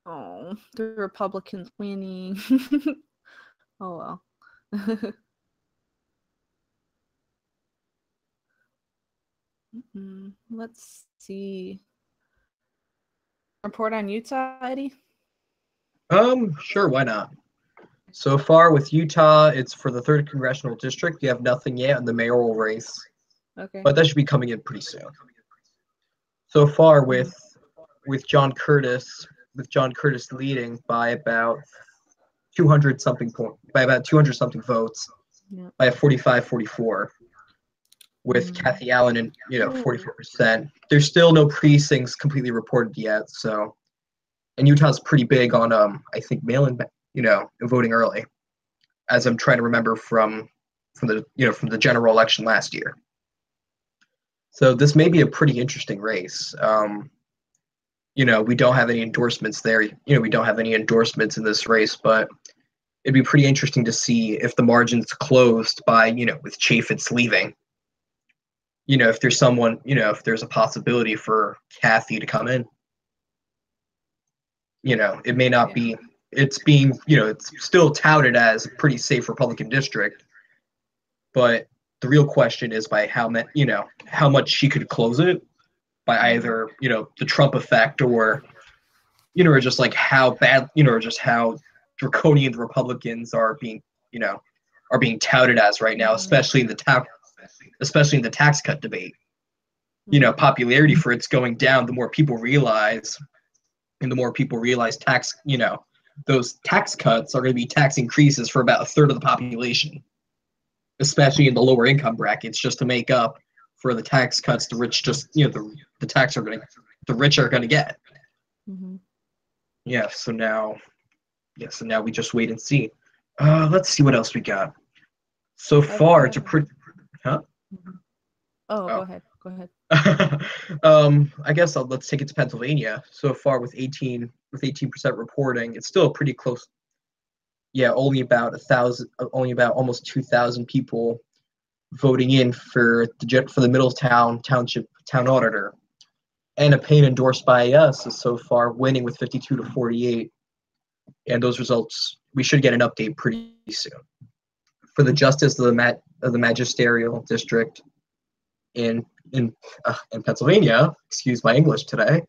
Oh, the Republicans winning. Oh well. Let's see. Report on Utah, Eddie? Sure, why not? So far with Utah, it's for the 3rd congressional district. You have nothing yet in the mayoral race. Okay. But that should be coming in pretty soon. So far with John Curtis leading by about 200 something votes. Yeah. By a 45-44. With Kathy Allen and 44%. There's still no precincts completely reported yet, so, and Utah's pretty big on I think mail-in, voting early, as I'm trying to remember from the general election last year. So this may be a pretty interesting race. We don't have any endorsements there. We don't have any endorsements in this race, but it'd be pretty interesting to see if the margin's closed by with Chaffetz leaving. If there's someone, if there's a possibility for Kathy to come in, it may not be, it's being, it's still touted as a pretty safe Republican district, but the real question is by how much she could close it by either, the Trump effect or, or just like how bad, or just how draconian the Republicans are being touted as right now, especially in the tax cut debate. Popularity for it's going down the more people realize, and the more people realize those tax cuts are going to be tax increases for about a third of the population, especially in the lower income brackets, just to make up for the tax cuts the rich the rich are going to get. Mm-hmm. Yeah, so now we just wait and see. Let's see what else we got. So far to huh? Oh, Oh. go ahead. Go ahead. I guess let's take it to Pennsylvania. So far with 18% reporting, it's still pretty close. Yeah, only about almost 2,000 people voting in for the Middletown Township town auditor. Anna Payne, endorsed by us, is so far winning with 52 to 48. And those results, we should get an update pretty soon. For the justice of the magisterial district in Pennsylvania, excuse my English today.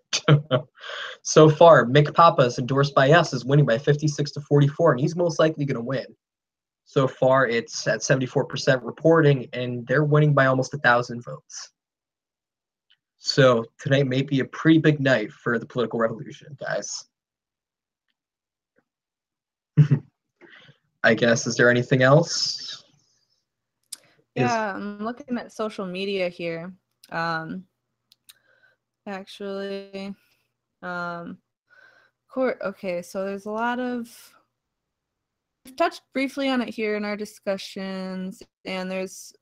So far, Mick Pappas, endorsed by us, is winning by 56 to 44, and he's most likely going to win. So far, it's at 74% reporting, and they're winning by almost 1,000 votes. So tonight may be a pretty big night for the political revolution, guys. I guess, is there anything else? Yeah, I'm looking at social media here. Actually, okay, so there's a lot of, we've touched briefly on it here in our discussions, and there's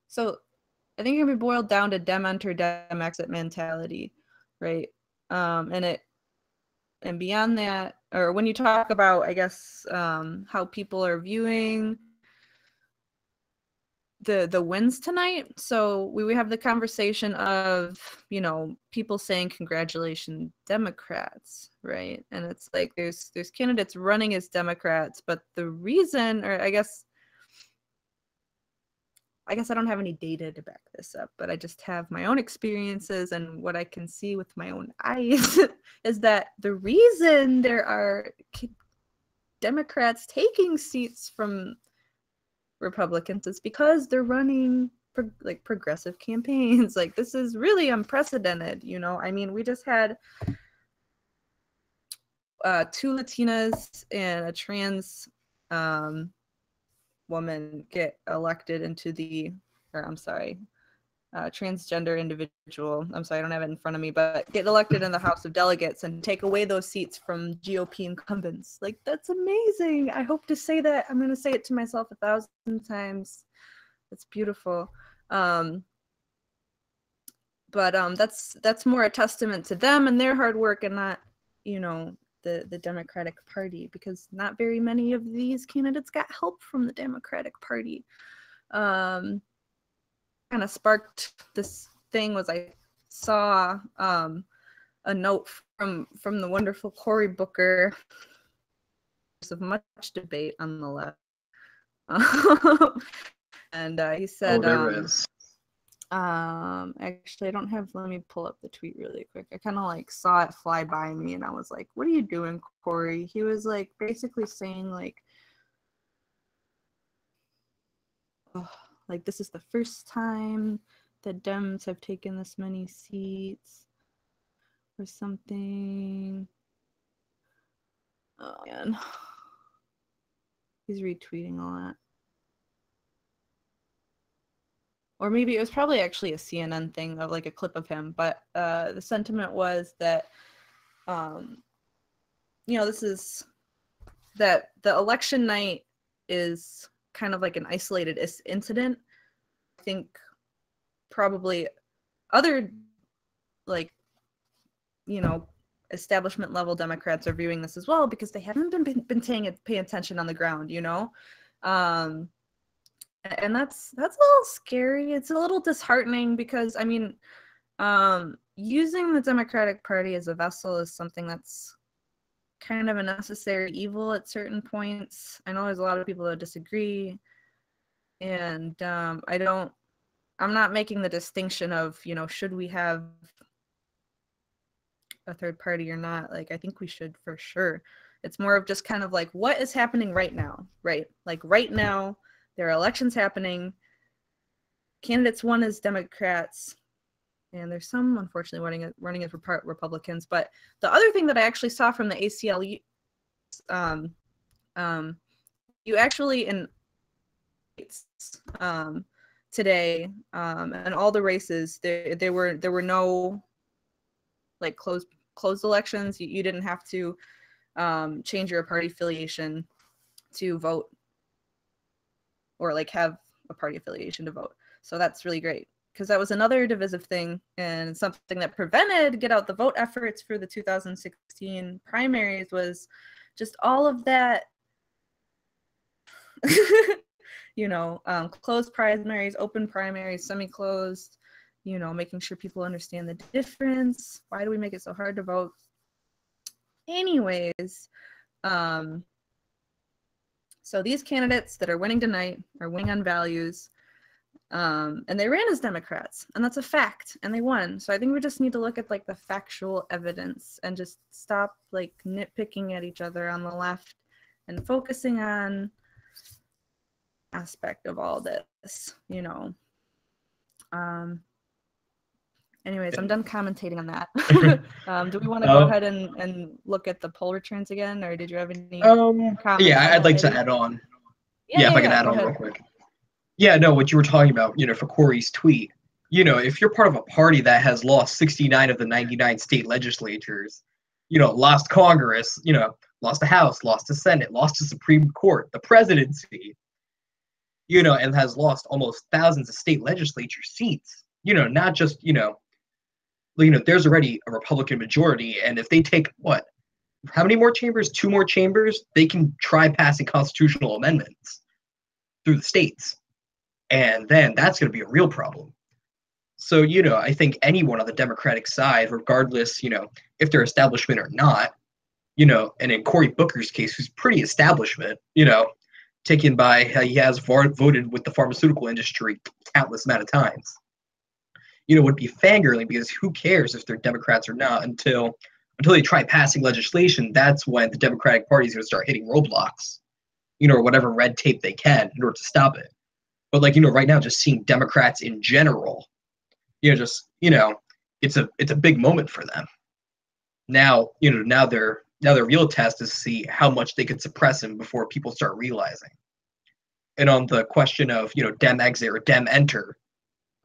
so I think it can be boiled down to dem enter, dem exit mentality, right? And beyond that, or when you talk about, I guess, how people are viewing the wins tonight. So we have the conversation of, people saying congratulations Democrats, right? And it's like there's candidates running as Democrats, but the reason, or I guess I don't have any data to back this up, but I just have my own experiences and what I can see with my own eyes is that the reason there are Democrats taking seats from Republicans is because they're running progressive campaigns. Like, this is really unprecedented, I mean, we just had 2 Latinas and a trans woman get elected into transgender individual. I'm sorry, I don't have it in front of me, but get elected in the House of Delegates and take away those seats from GOP incumbents. Like, that's amazing. I hope to say that. I'm going to say it to myself 1,000 times. It's beautiful. But that's more a testament to them and their hard work, and not, the Democratic Party, because not very many of these candidates got help from the Democratic Party. Kind of sparked this thing was I saw a note from the wonderful Cory Booker. There's much debate on the left. And he said, there is. Actually, I don't have, let me pull up the tweet really quick. I kind of saw it fly by me and I was like, what are you doing, Cory? He was basically saying this is the first time that Dems have taken this many seats or something. Oh man, he's retweeting all that. Or maybe it was probably actually a CNN thing of a clip of him, but the sentiment was that this is that the election night is kind of like an isolated incident. I think probably other establishment level Democrats are viewing this as well, because they haven't been paying attention on the ground, and that's a little scary. It's a little disheartening, because I mean, using the Democratic Party as a vessel is something that's kind of a necessary evil at certain points. I know there's a lot of people that disagree, and I'm not making the distinction of, should we have a third party or not. I think we should, for sure. It's more of just kind of what is happening right now, right? Right now, there are elections happening. Candidates won as Democrats, and there's some, unfortunately, running as Republicans. But the other thing that I actually saw from the ACLU, you actually in today, and all the races, there were no like closed elections. You didn't have to change your party affiliation to vote, or like have a party affiliation to vote. So that's really great, because that was another divisive thing and something that prevented get out the vote efforts for the 2016 primaries, was just all of that, closed primaries, open primaries, semi-closed, making sure people understand the difference. Why do we make it so hard to vote? Anyways, so these candidates that are winning tonight are winning on values, and they ran as Democrats, and that's a fact, and they won. So I think we just need to look at like the factual evidence and just stop like nitpicking at each other on the left and focusing on aspect of all this, Anyways, I'm done commentating on that. Do we want to go ahead and look at the poll returns again, or did you have any comments? Yeah, I'd like to add on. Yeah, if I can add on real quick. Yeah, no, what you were talking about, for Corey's tweet, if you're part of a party that has lost 69 of the 99 state legislatures, lost Congress, lost the House, lost the Senate, lost the Supreme Court, the presidency, and has lost almost thousands of state legislature seats, not just, there's already a Republican majority, and if they take how many more chambers? 2 more chambers, they can try passing constitutional amendments through the states. And then that's going to be a real problem. So, I think anyone on the Democratic side, regardless, if they're establishment or not, and in Cory Booker's case, who's pretty establishment, taken by, he has voted with the pharmaceutical industry countless amount of times, would be fangirling, because who cares if they're Democrats or not until they try passing legislation. That's when the Democratic Party is going to start hitting roadblocks, or whatever red tape they can in order to stop it. But right now, just seeing Democrats in general, it's a big moment for them. Now, now their real test is to see how much they could suppress him before people start realizing. And on the question of, Dem exit or Dem enter,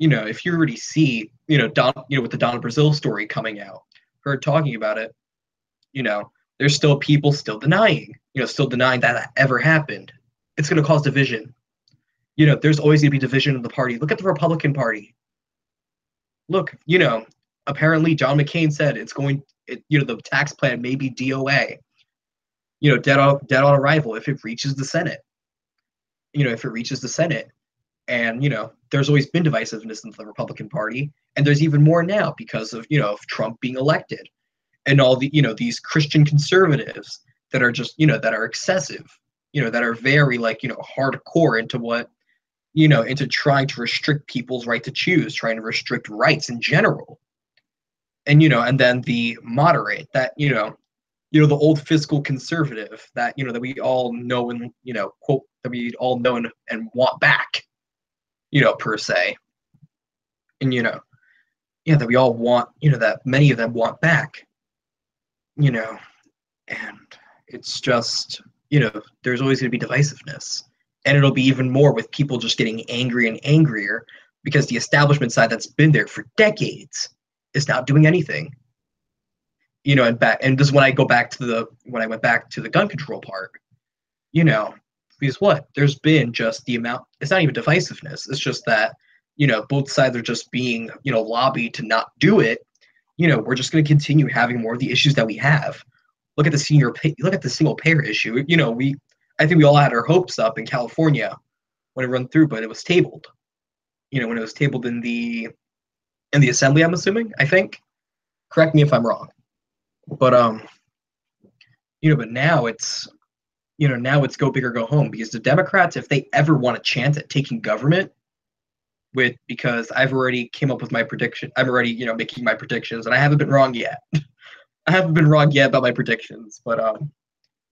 if you already see, with the Donna Brazile story coming out, her talking about it, there's still people still denying that ever happened. It's going to cause division. There's always going to be division in the party. Look at the Republican Party. Look, apparently John McCain said the tax plan may be DOA, dead on arrival if it reaches the Senate. And, there's always been divisiveness in the Republican Party, and there's even more now because of, of Trump being elected and all the, these Christian conservatives that are just, that are excessive, that are very hardcore into what, into trying to restrict people's right to choose, trying to restrict rights in general. And, and then the moderate that, the old fiscal conservative that, that we all know and, quote, that we all know and want back, per se. And, that we all want, that many of them want back, and it's just, there's always going to be divisiveness. And it'll be even more with people just getting angry and angrier because the establishment side that's been there for decades is not doing anything. And this is when I went back to the gun control part, because there's been just the amount, it's not even divisiveness. It's just that, both sides are just being, lobbied to not do it. We're just going to continue having more of the issues that we have. Look at the single payer issue. I think we all had our hopes up in California when it ran through, but it was tabled. When it was tabled in the assembly, I'm assuming, I think. Correct me if I'm wrong. But but now it's go big or go home, because the Democrats, if they ever want a chance at taking government, because I've already came up with my prediction. I'm already, making my predictions, and I haven't been wrong yet. I haven't been wrong yet about my predictions, but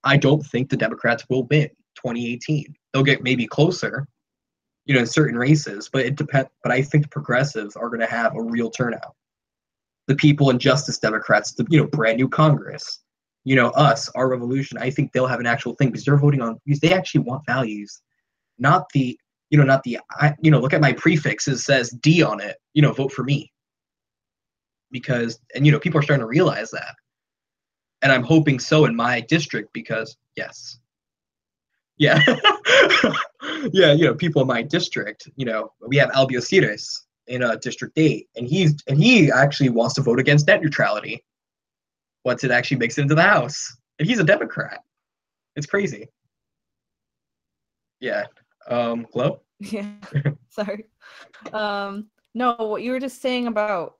I don't think the Democrats will win 2018. They'll get maybe closer, in certain races, but it depends. But I think the progressives are going to have a real turnout. The people and Justice Democrats, the brand new Congress, us, our revolution. I think they'll have an actual thing because they're voting on, because they actually want values, not the look at my prefix, it says D on it. Vote for me. because, and, you know, people are starting to realize that. And I'm hoping so in my district because, yes. Yeah. Yeah, you know, people in my district, you know, we have Albiocides in District 8, and he actually wants to vote against net neutrality once it actually makes it into the House. And he's a Democrat. It's crazy. Yeah. Glow? Yeah. Sorry. No, what you were just saying about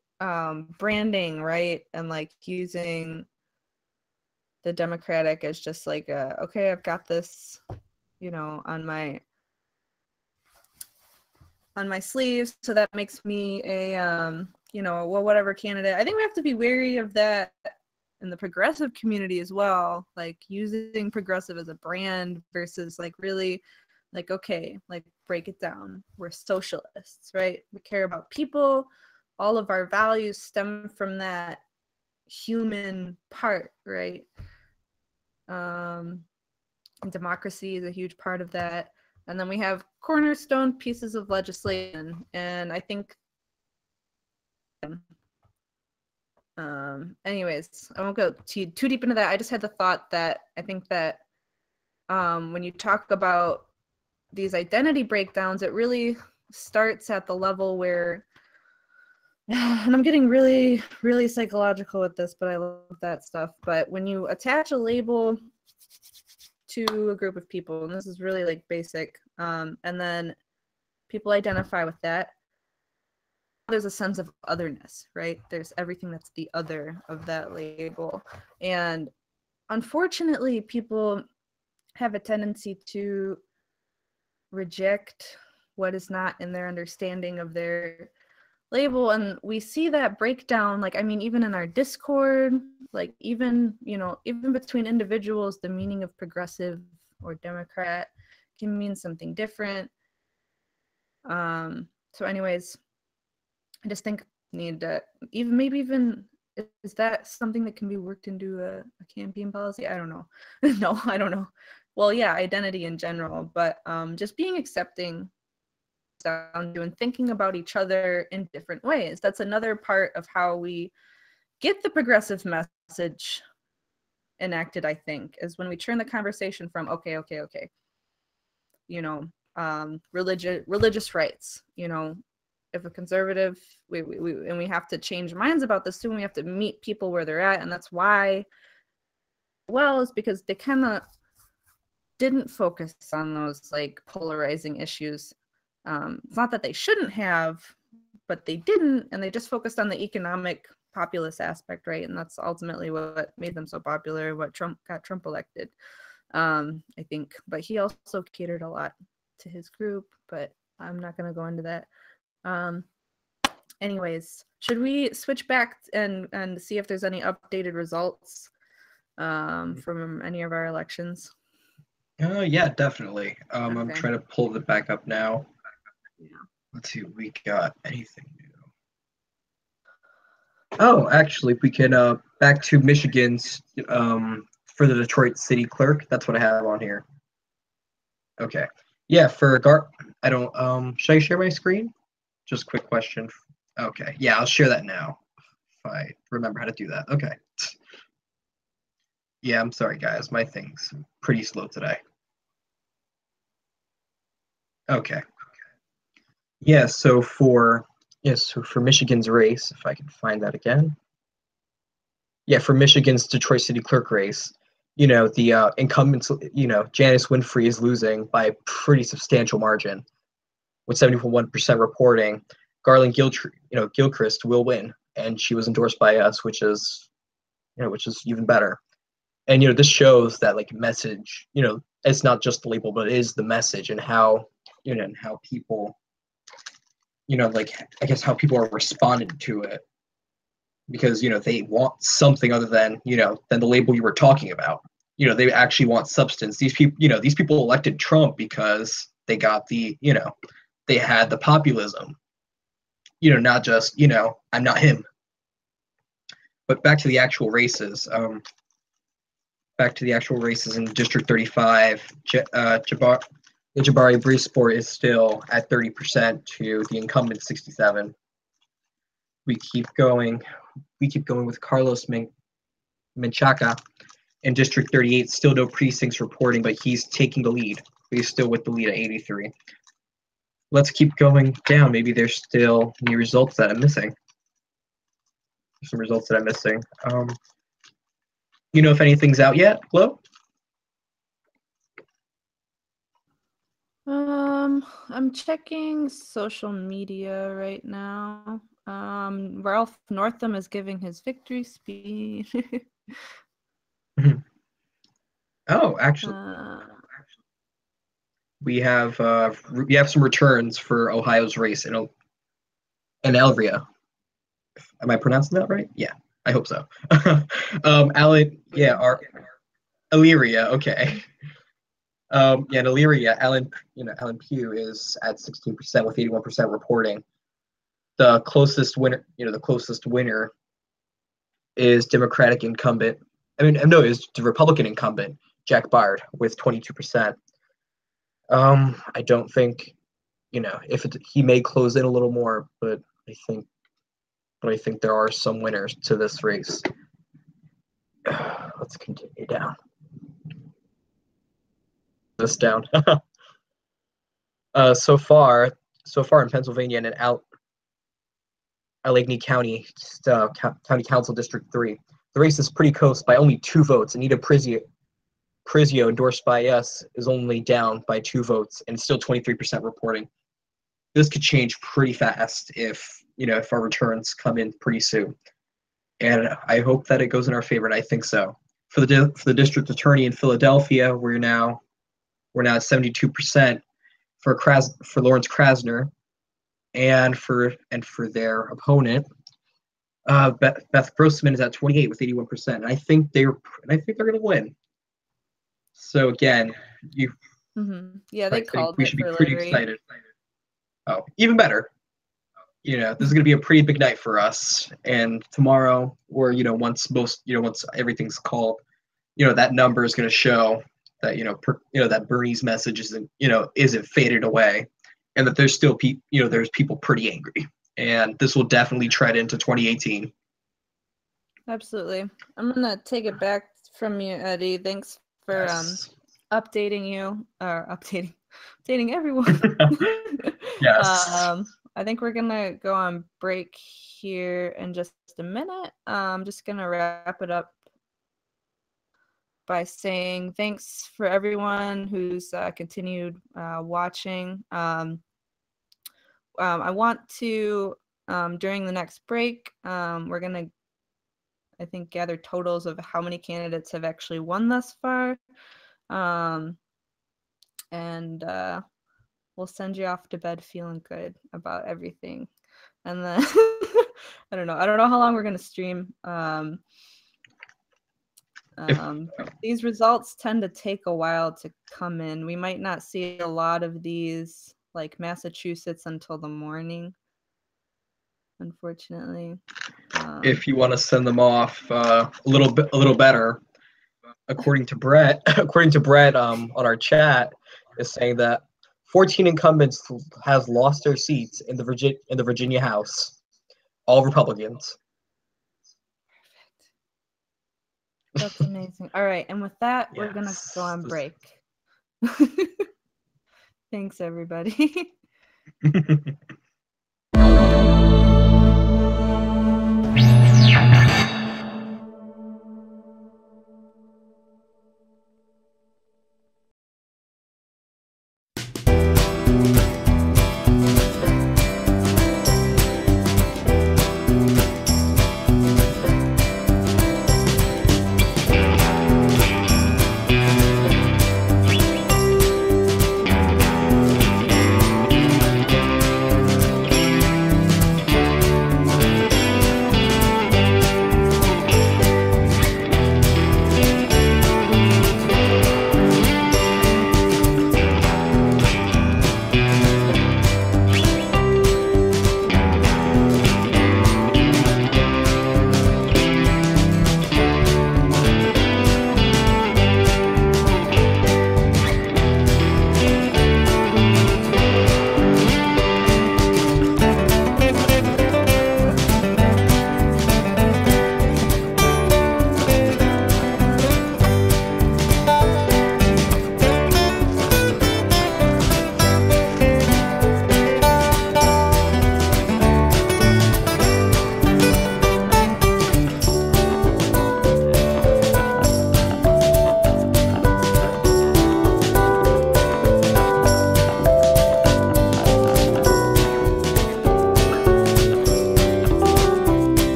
branding, right? And like using the Democratic as just like okay, I've got this, you know, on my sleeves, so that makes me a you know, well, whatever candidate. I think we have to be wary of that in the progressive community as well, like using progressive as a brand versus like really like, okay, like break it down. We're socialists, right? We care about people. All of our values stem from that human part, right? Democracy is a huge part of that. And then we have cornerstone pieces of legislation. And I think, anyways, I won't go too deep into that. I just had the thought that I think that when you talk about these identity breakdowns, it really starts at the level where, and I'm getting really, really psychological with this, but I love that stuff. But when you attach a label to a group of people, and this is really like basic, and then people identify with that, there's a sense of otherness, right? There's everything that's the other of that label. And unfortunately, people have a tendency to reject what is not in their understanding of their label. And we see that breakdown, like, I mean, even in our Discord, like even, you know, even between individuals, the meaning of progressive or Democrat can mean something different. So anyways, I just think need to even is that something that can be worked into a campaign policy? I don't know. No, I don't know. Well, yeah, identity in general, but just being accepting down to and thinking about each other in different ways. That's another part of how we get the progressive message enacted, I think, is when we turn the conversation from okay, you know, religious rights, you know, if a conservative, and we have to change minds about this too, and we have to meet people where they're at. And that's why, well, is because they kind of didn't focus on those like polarizing issues. It's not that they shouldn't have, but they didn't, and they just focused on the economic populist aspect, right? And that's ultimately what made them so popular, what got Trump elected, I think. But he also catered a lot to his group, but I'm not going to go into that. Anyways, should we switch back and see if there's any updated results from any of our elections? Yeah, definitely. Okay. I'm trying to pull it back up now. Yeah. Let's see if we got anything new. Oh, actually, we can back to Michigan's for the Detroit City Clerk. That's what I have on here. Okay. Yeah, for I don't should I share my screen? Just a quick question. Okay. Yeah, I'll share that now. If I remember how to do that. Okay. Yeah, I'm sorry guys. My thing's pretty slow today. Okay. Yeah, so for Michigan's race, if I can find that again. Yeah, for Michigan's Detroit City Clerk race, you know, the incumbents, you know, Janice Winfrey is losing by a pretty substantial margin, with 71% reporting. Garland Gilchrist will win, and she was endorsed by us, which is even better. And you know, this shows that like message, you know, it's not just the label, but it is the message and how, you know, and how people, you know, like I guess how people are responding to it, because you know they want something other than, you know, than the label you were talking about. You know, they actually want substance. These people elected Trump because they got the, you know, they had the populism. You know, not just, you know, I'm not him. But back to the actual races. In District 35, the Jabari Briesport is still at 30% to the incumbent 67. We keep going. We keep going with Carlos Menchaca in District 38. Still no precincts reporting, but he's taking the lead. He's still with the lead at 83. Let's keep going down. Maybe there's still new results that I'm missing. Some results that I'm missing. You know if anything's out yet, Flo? I'm checking social media right now. Ralph Northam is giving his victory speech. Oh, actually, we have some returns for Ohio's race in Elvia. Am I pronouncing that right? Yeah, I hope so. Alan, yeah, Elyria, okay. In Elyria, Alan Pugh is at 16% with 81% reporting. The closest winner is Democratic incumbent. Is the Republican incumbent Jack Bard with 22%. I don't think, he may close in a little more, but I think there are some winners to this race. Let's continue down. This down. So far in Pennsylvania and in Allegheny County, County Council District 3, the race is pretty close by only 2 votes. Anita Prizio, endorsed by us, is only down by 2 votes and still 23% reporting. This could change pretty fast if our returns come in pretty soon. And I hope that it goes in our favor, and I think so. For the district attorney in Philadelphia, we're now at 72% for Lawrence Krasner, and for their opponent, Beth Grossman is at 28 with 81%. And I think they're going to win. So again, they called. We should be pretty excited. Oh, even better. This is going to be a pretty big night for us. And tomorrow, or once everything's called, that number is going to show that that Bernie's message isn't faded away, and that there's still there's people pretty angry, and this will definitely tread into 2018. Absolutely. I'm gonna take it back from you, Eddie. Thanks for updating everyone. Yes. I think we're gonna go on break here in just a minute. I'm just gonna wrap it up by saying thanks for everyone who's continued watching. I want to, during the next break, we're going to, I think, gather totals of how many candidates have actually won thus far. And we'll send you off to bed feeling good about everything. And then, I don't know how long we're going to stream. These results tend to take a while to come in. We might not see a lot of these, like Massachusetts, until the morning, unfortunately. If you want to send them off a little better, according to Brett on our chat, is saying that 14 incumbents has lost their seats in the Virginia House, all Republicans. That's amazing. All right, and with that, we're gonna go on break. Thanks, everybody.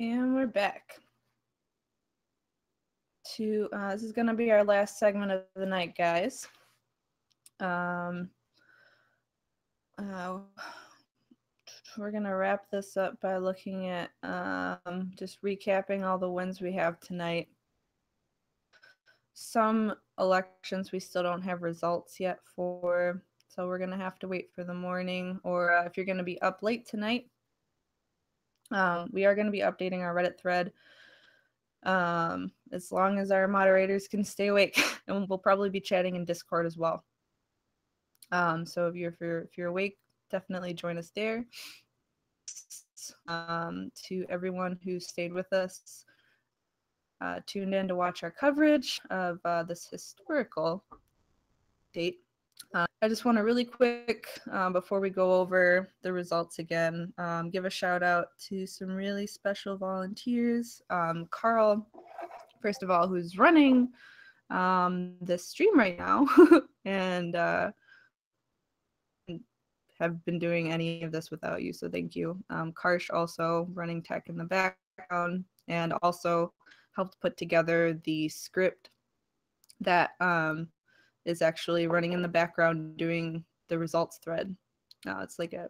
And we're back to, this is going to be our last segment of the night, guys. We're going to wrap this up by looking at just recapping all the wins we have tonight. Some elections we still don't have results yet for, so we're going to have to wait for the morning, or if you're going to be up late tonight, we are going to be updating our Reddit thread as long as our moderators can stay awake, and we'll probably be chatting in Discord as well. So if you're awake, definitely join us there. To everyone who stayed with us, tuned in to watch our coverage of this historical date. I just want to really quick, before we go over the results again, give a shout out to some really special volunteers. Carl, first of all, who's running the stream right now and have been doing any of this without you, so thank you. Karsh also running tech in the background and also helped put together the script that is actually running in the background doing the results thread. It's like a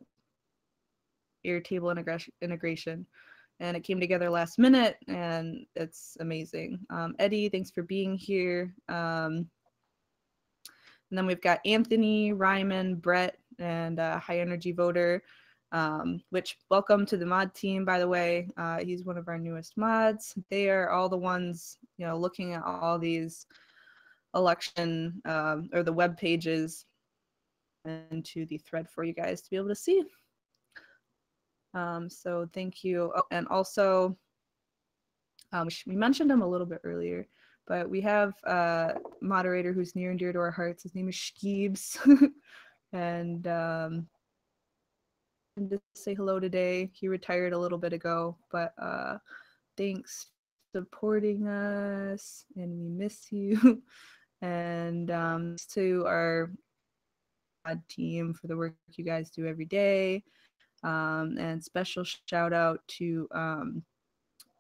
Airtable integration, and it came together last minute, and it's amazing. Eddie, thanks for being here. And then we've got Anthony, Ryman, Brett, and High Energy Voter, which welcome to the mod team, by the way. He's one of our newest mods. They are all the ones, you know, looking at all these election or the web pages into the thread for you guys to be able to see. So thank you. Oh, and also, we mentioned him a little bit earlier, but we have a moderator who's near and dear to our hearts. His name is Skeebs. And to say hello today. He retired a little bit ago, but thanks for supporting us, and we miss you. And to our team for the work you guys do every day. And special shout out to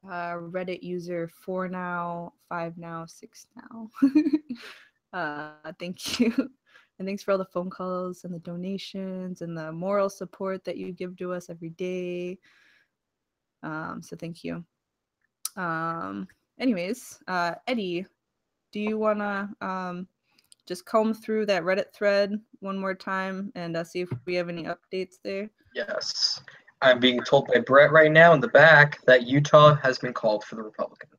Reddit user 4now, 5now, 6now. Thank you. And thanks for all the phone calls and the donations and the moral support that you give to us every day. So thank you. Anyways, Eddie, do you want to just comb through that Reddit thread one more time and see if we have any updates there? Yes. I'm being told by Brett right now in the back that Utah has been called for the Republican.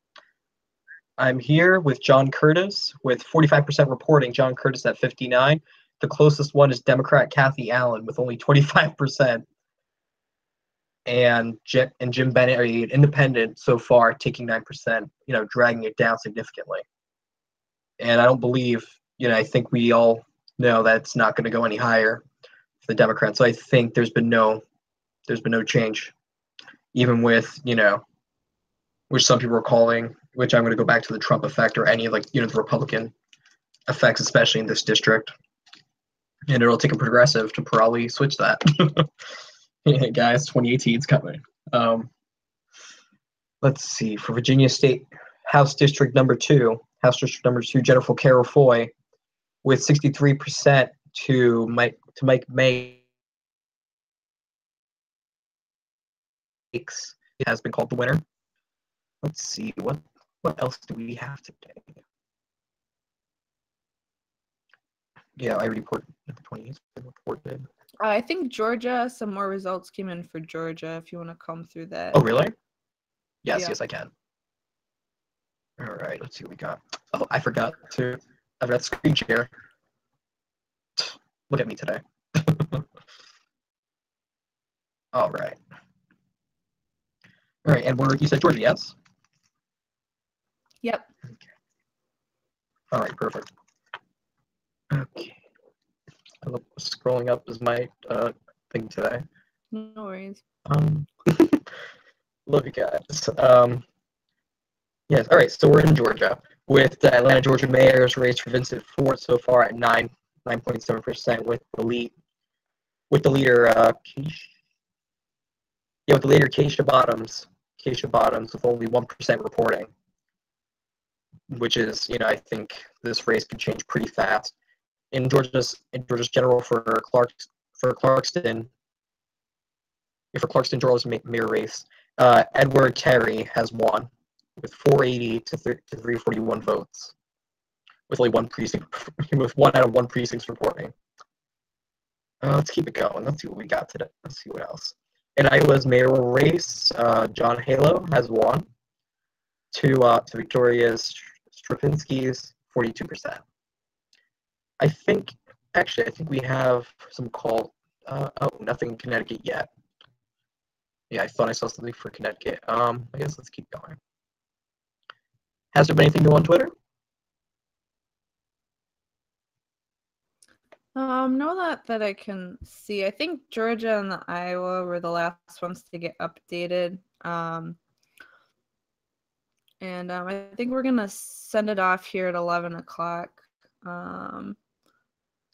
I'm here with John Curtis with 45% reporting. John Curtis at 59. The closest one is Democrat Kathy Allen with only 25%. And Jim Bennett are independent so far, taking 9%, you know, dragging it down significantly. And I don't believe, you know, I think we all know that it's not going to go any higher for the Democrats. So I think there's been no change, even with, you know, which some people are calling, which I'm going to go back to the Trump effect or any, like, you know, the Republican effects, especially in this district. And it'll take a progressive to probably switch that. Hey, guys, 2018 is coming. Let's see. For Virginia State House District number 2, Jennifer Carroll Foy, with 63% to Mike May. It has been called the winner. Let's see, what else do we have today? Yeah, I reported number 20 has been reported. I think Georgia, some more results came in for Georgia, if you want to come through that. Oh, really? Yes, Yeah. yes, I can. All right, let's see what we got. Oh, I forgot screen share. Look at me today. All right. All right, and you said Georgia, yes? Yep. Okay. All right, perfect. Okay. Scrolling up is my thing today. No worries. Love you guys. Yes, all right, so we're in Georgia with the Atlanta, Georgia mayor's race for Vincent Fort so far at 9.7% with the leader Keisha Bottoms with only 1% reporting, which is, you know, I think this race could change pretty fast. In Georgia's general for Clarkston Georgia's mayor race, Edward Terry has won with 480 to 341 votes, with only one precinct, with 1 out of 1 precincts reporting. Let's keep it going. Let's see what we got today. Let's see what else. In Iowa's mayoral race, John Halo has won to Victoria Strapinski's 42%. I think we have some call. Nothing in Connecticut yet. Yeah, I thought I saw something for Connecticut. I guess let's keep going. Has there been anything new on Twitter? No, that I can see. I think Georgia and the Iowa were the last ones to get updated. And I think we're gonna send it off here at 11 o'clock.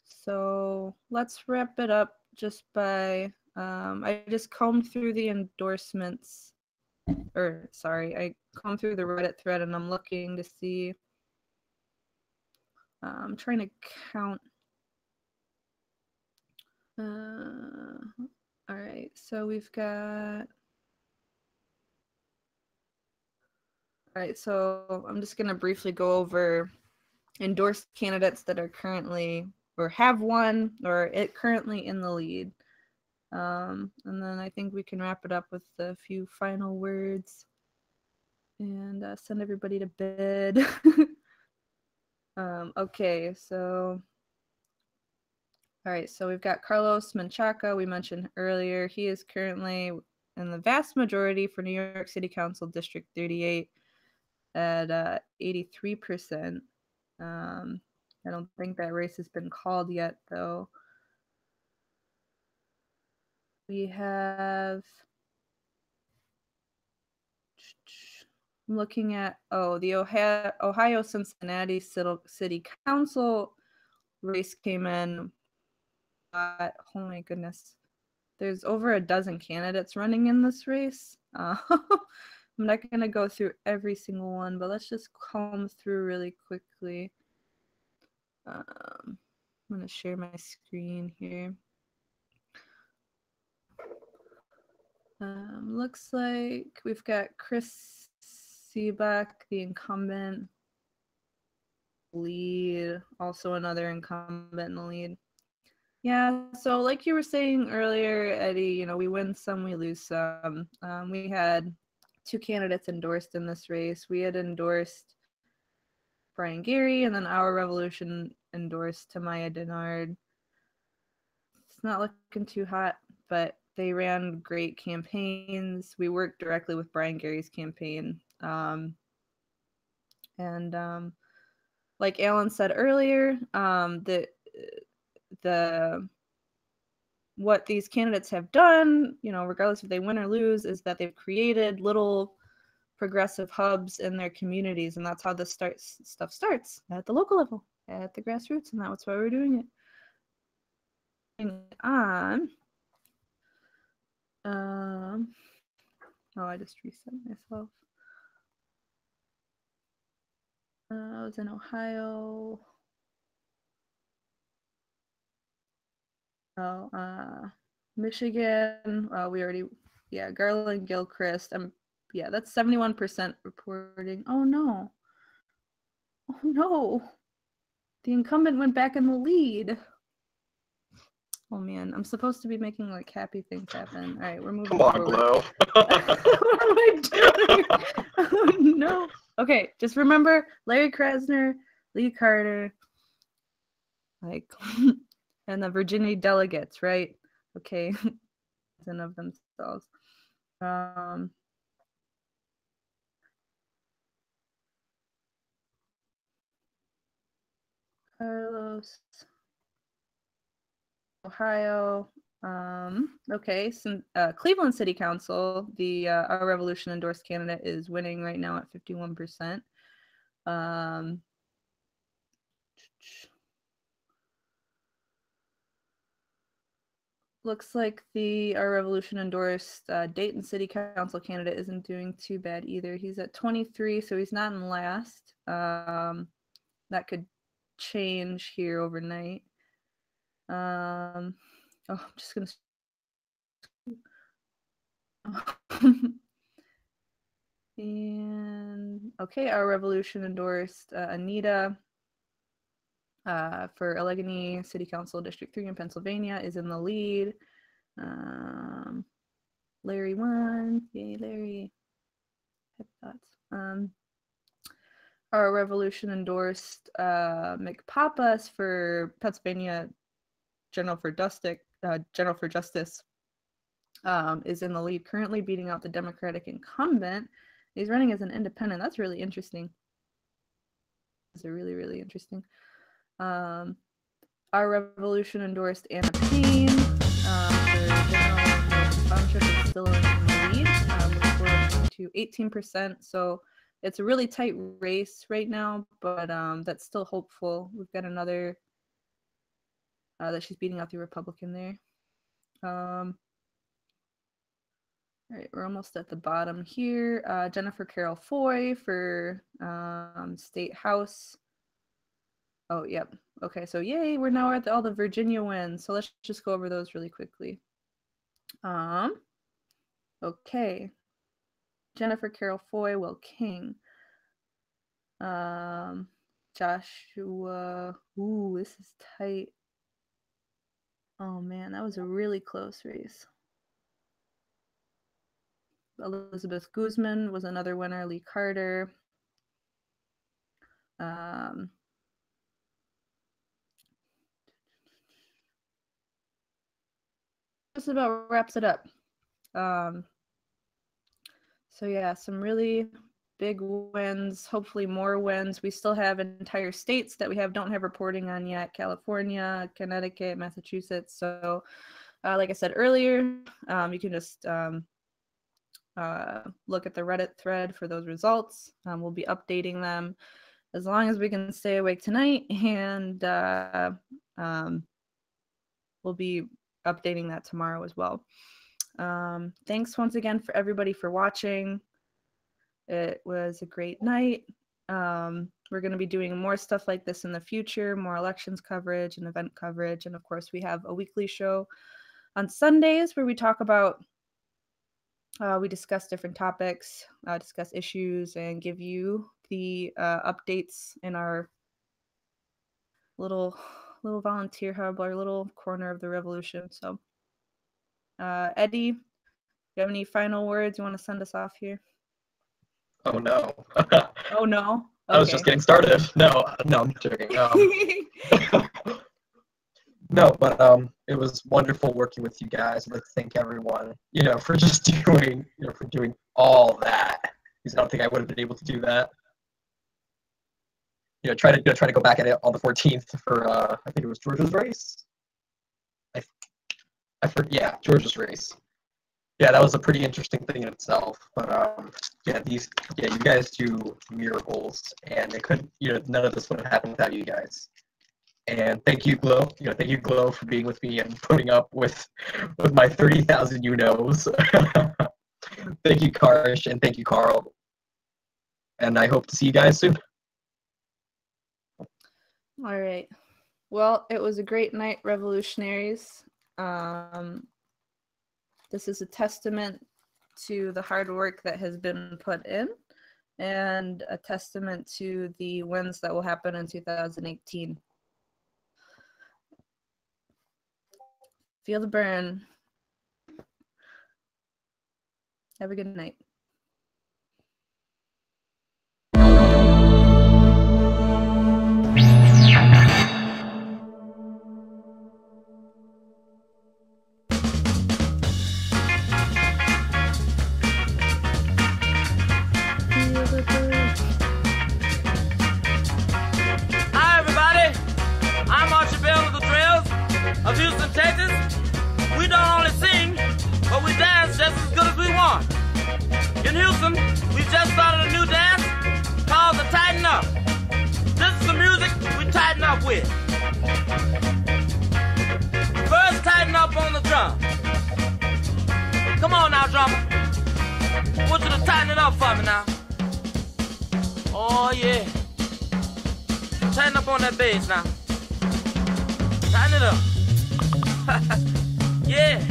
So let's wrap it up just by, I just combed through the endorsements, or sorry, I combed through the Reddit thread and I'm looking to see, I'm trying to count. All right, so we've got, all right, so I'm just gonna briefly go over endorsed candidates that are currently, or have won, or currently in the lead. And then I think we can wrap it up with a few final words and send everybody to bed. Okay, so, all right, so we've got Carlos Menchaca, we mentioned earlier. He is currently in the vast majority for New York City Council District 38 at 83%. I don't think that race has been called yet, though. We have, I'm looking at, the Ohio Cincinnati City Council race came in. Oh my goodness. There's over a dozen candidates running in this race. I'm not going to go through every single one, but let's just comb through really quickly. I'm going to share my screen here. Looks like we've got Chris Seebeck, the incumbent, lead, also another incumbent in the lead. Yeah, so like you were saying earlier, Eddie, you know, we win some, we lose some. We had 2 candidates endorsed in this race. We had endorsed Brian Gary, and then Our Revolution endorsed Tamaya Denard. It's not looking too hot, but they ran great campaigns. We worked directly with Brian Gary's campaign. Like Alan said earlier, what these candidates have done, you know, regardless if they win or lose, is that they've created little progressive hubs in their communities, and that's how this stuff starts at the local level, at the grassroots, and that's why we're doing it. I just reset myself. I was in Ohio. Michigan. We already, Garland, Gilchrist. Yeah, that's 71% reporting. Oh no. Oh no. The incumbent went back in the lead. Oh man, I'm supposed to be making like happy things happen. All right, we're moving Come on, forward. Glow. What am I doing? Oh no. Okay, just remember Larry Krasner, Lee Carter, like, and the Virginia delegates, right? Okay, and of themselves. Carlos, Ohio. Okay, so Cleveland City Council, the Our Revolution endorsed candidate is winning right now at 51%. Looks like the Our Revolution endorsed Dayton City Council candidate isn't doing too bad either. He's at 23, so he's not in last. That could change here overnight. I'm just gonna. And okay, Our Revolution endorsed Anita for Allegheny City Council District 3 in Pennsylvania is in the lead. Larry won. Yay, Larry. Head thoughts. Our Revolution endorsed McPapas for Pennsylvania General for Justice. Is in the lead, currently beating out the Democratic incumbent. He's running as an independent. That's really interesting. That's really, really interesting. Our Revolution endorsed Anna Payne for general township is still in the lead, to 18%. So It's a really tight race right now, but that's still hopeful. We've got another that she's beating out the Republican there. All right, we're almost at the bottom here. Jennifer Carroll Foy for State House. Oh, yep. Okay, so yay, we're now at all the Virginia wins. So let's just go over those really quickly. Okay. Jennifer Carroll Foy, Will King. Joshua. Ooh, this is tight. Oh man, that was a really close race. Elizabeth Guzman was another winner. Lee Carter. This about wraps it up. So yeah, some really big wins, hopefully more wins. We still have entire states that we don't have reporting on yet: California, Connecticut, Massachusetts. So like I said earlier, you can just look at the Reddit thread for those results. We'll be updating them as long as we can stay awake tonight, and we'll be updating that tomorrow as well. Thanks once again for everybody for watching. It was a great night. We're going to be doing more stuff like this in the future, more elections coverage and event coverage. And of course, we have a weekly show on Sundays where we talk about, we discuss different topics, discuss issues, and give you the updates in our little volunteer hub, our little corner of the revolution. So Eddie, do you have any final words you want to send us off here? Oh no. Oh no. Okay. I was just getting started. No, I'm joking. No, but it was wonderful working with you guys. I'd like to thank everyone, for just doing, for doing all that. Because I don't think I would have been able to do that. Try to go back at it on the 14th for I think it was Georgia's race. Yeah, Georgia's race. Yeah, that was a pretty interesting thing in itself. But you guys do miracles, and it couldn't, none of this would have happened without you guys. And thank you, Glow. Thank you, Glow, for being with me and putting up with my 30,000 you-knows. Thank you, Karsh, and thank you, Carl. And I hope to see you guys soon. All right. Well, it was a great night, revolutionaries. This is a testament to the hard work that has been put in, and a testament to the wins that will happen in 2018. Feel the burn. Have a good night. Of Houston, Texas. We don't only sing, but we dance just as good as we want. In Houston, we just started a new dance called the Tighten Up. This is the music we tighten up with. First, tighten up on the drum. Come on now, drummer. I want you to tighten it up for me now. Oh, yeah. Tighten up on that bass now. Tighten it up. Yeah.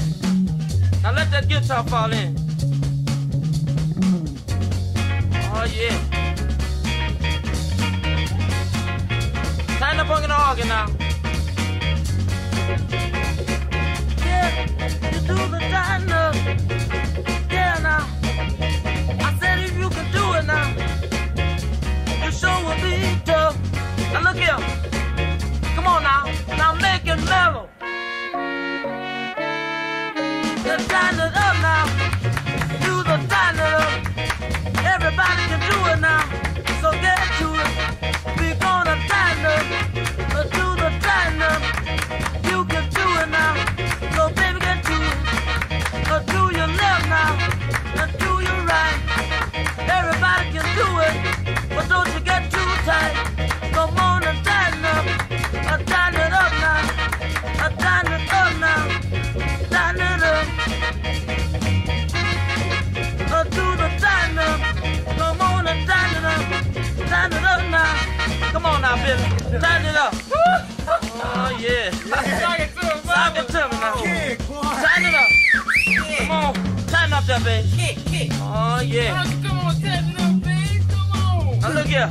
Now let that guitar fall in. Oh yeah. Tighten up on the organ now. Yeah, you do the tighten up. Yeah now. I said if you can do it now, you sure will be tough. Now look here. Come on now. Now make it mellow. Let's tighten it up now. Do the tighten it up. Everybody can do it now. So get to it. We're gonna tighten up. Do the tighten up. You can do it now. So baby get to it. Do your left now. And do your right. Everybody can do it. now, Billy. Tighten it up. Oh, yeah. Talk it to me now. Tighten it up. Come on. Tighten up that, baby. Oh, yeah. Come on, tighten up, baby. Come on. Now, look here.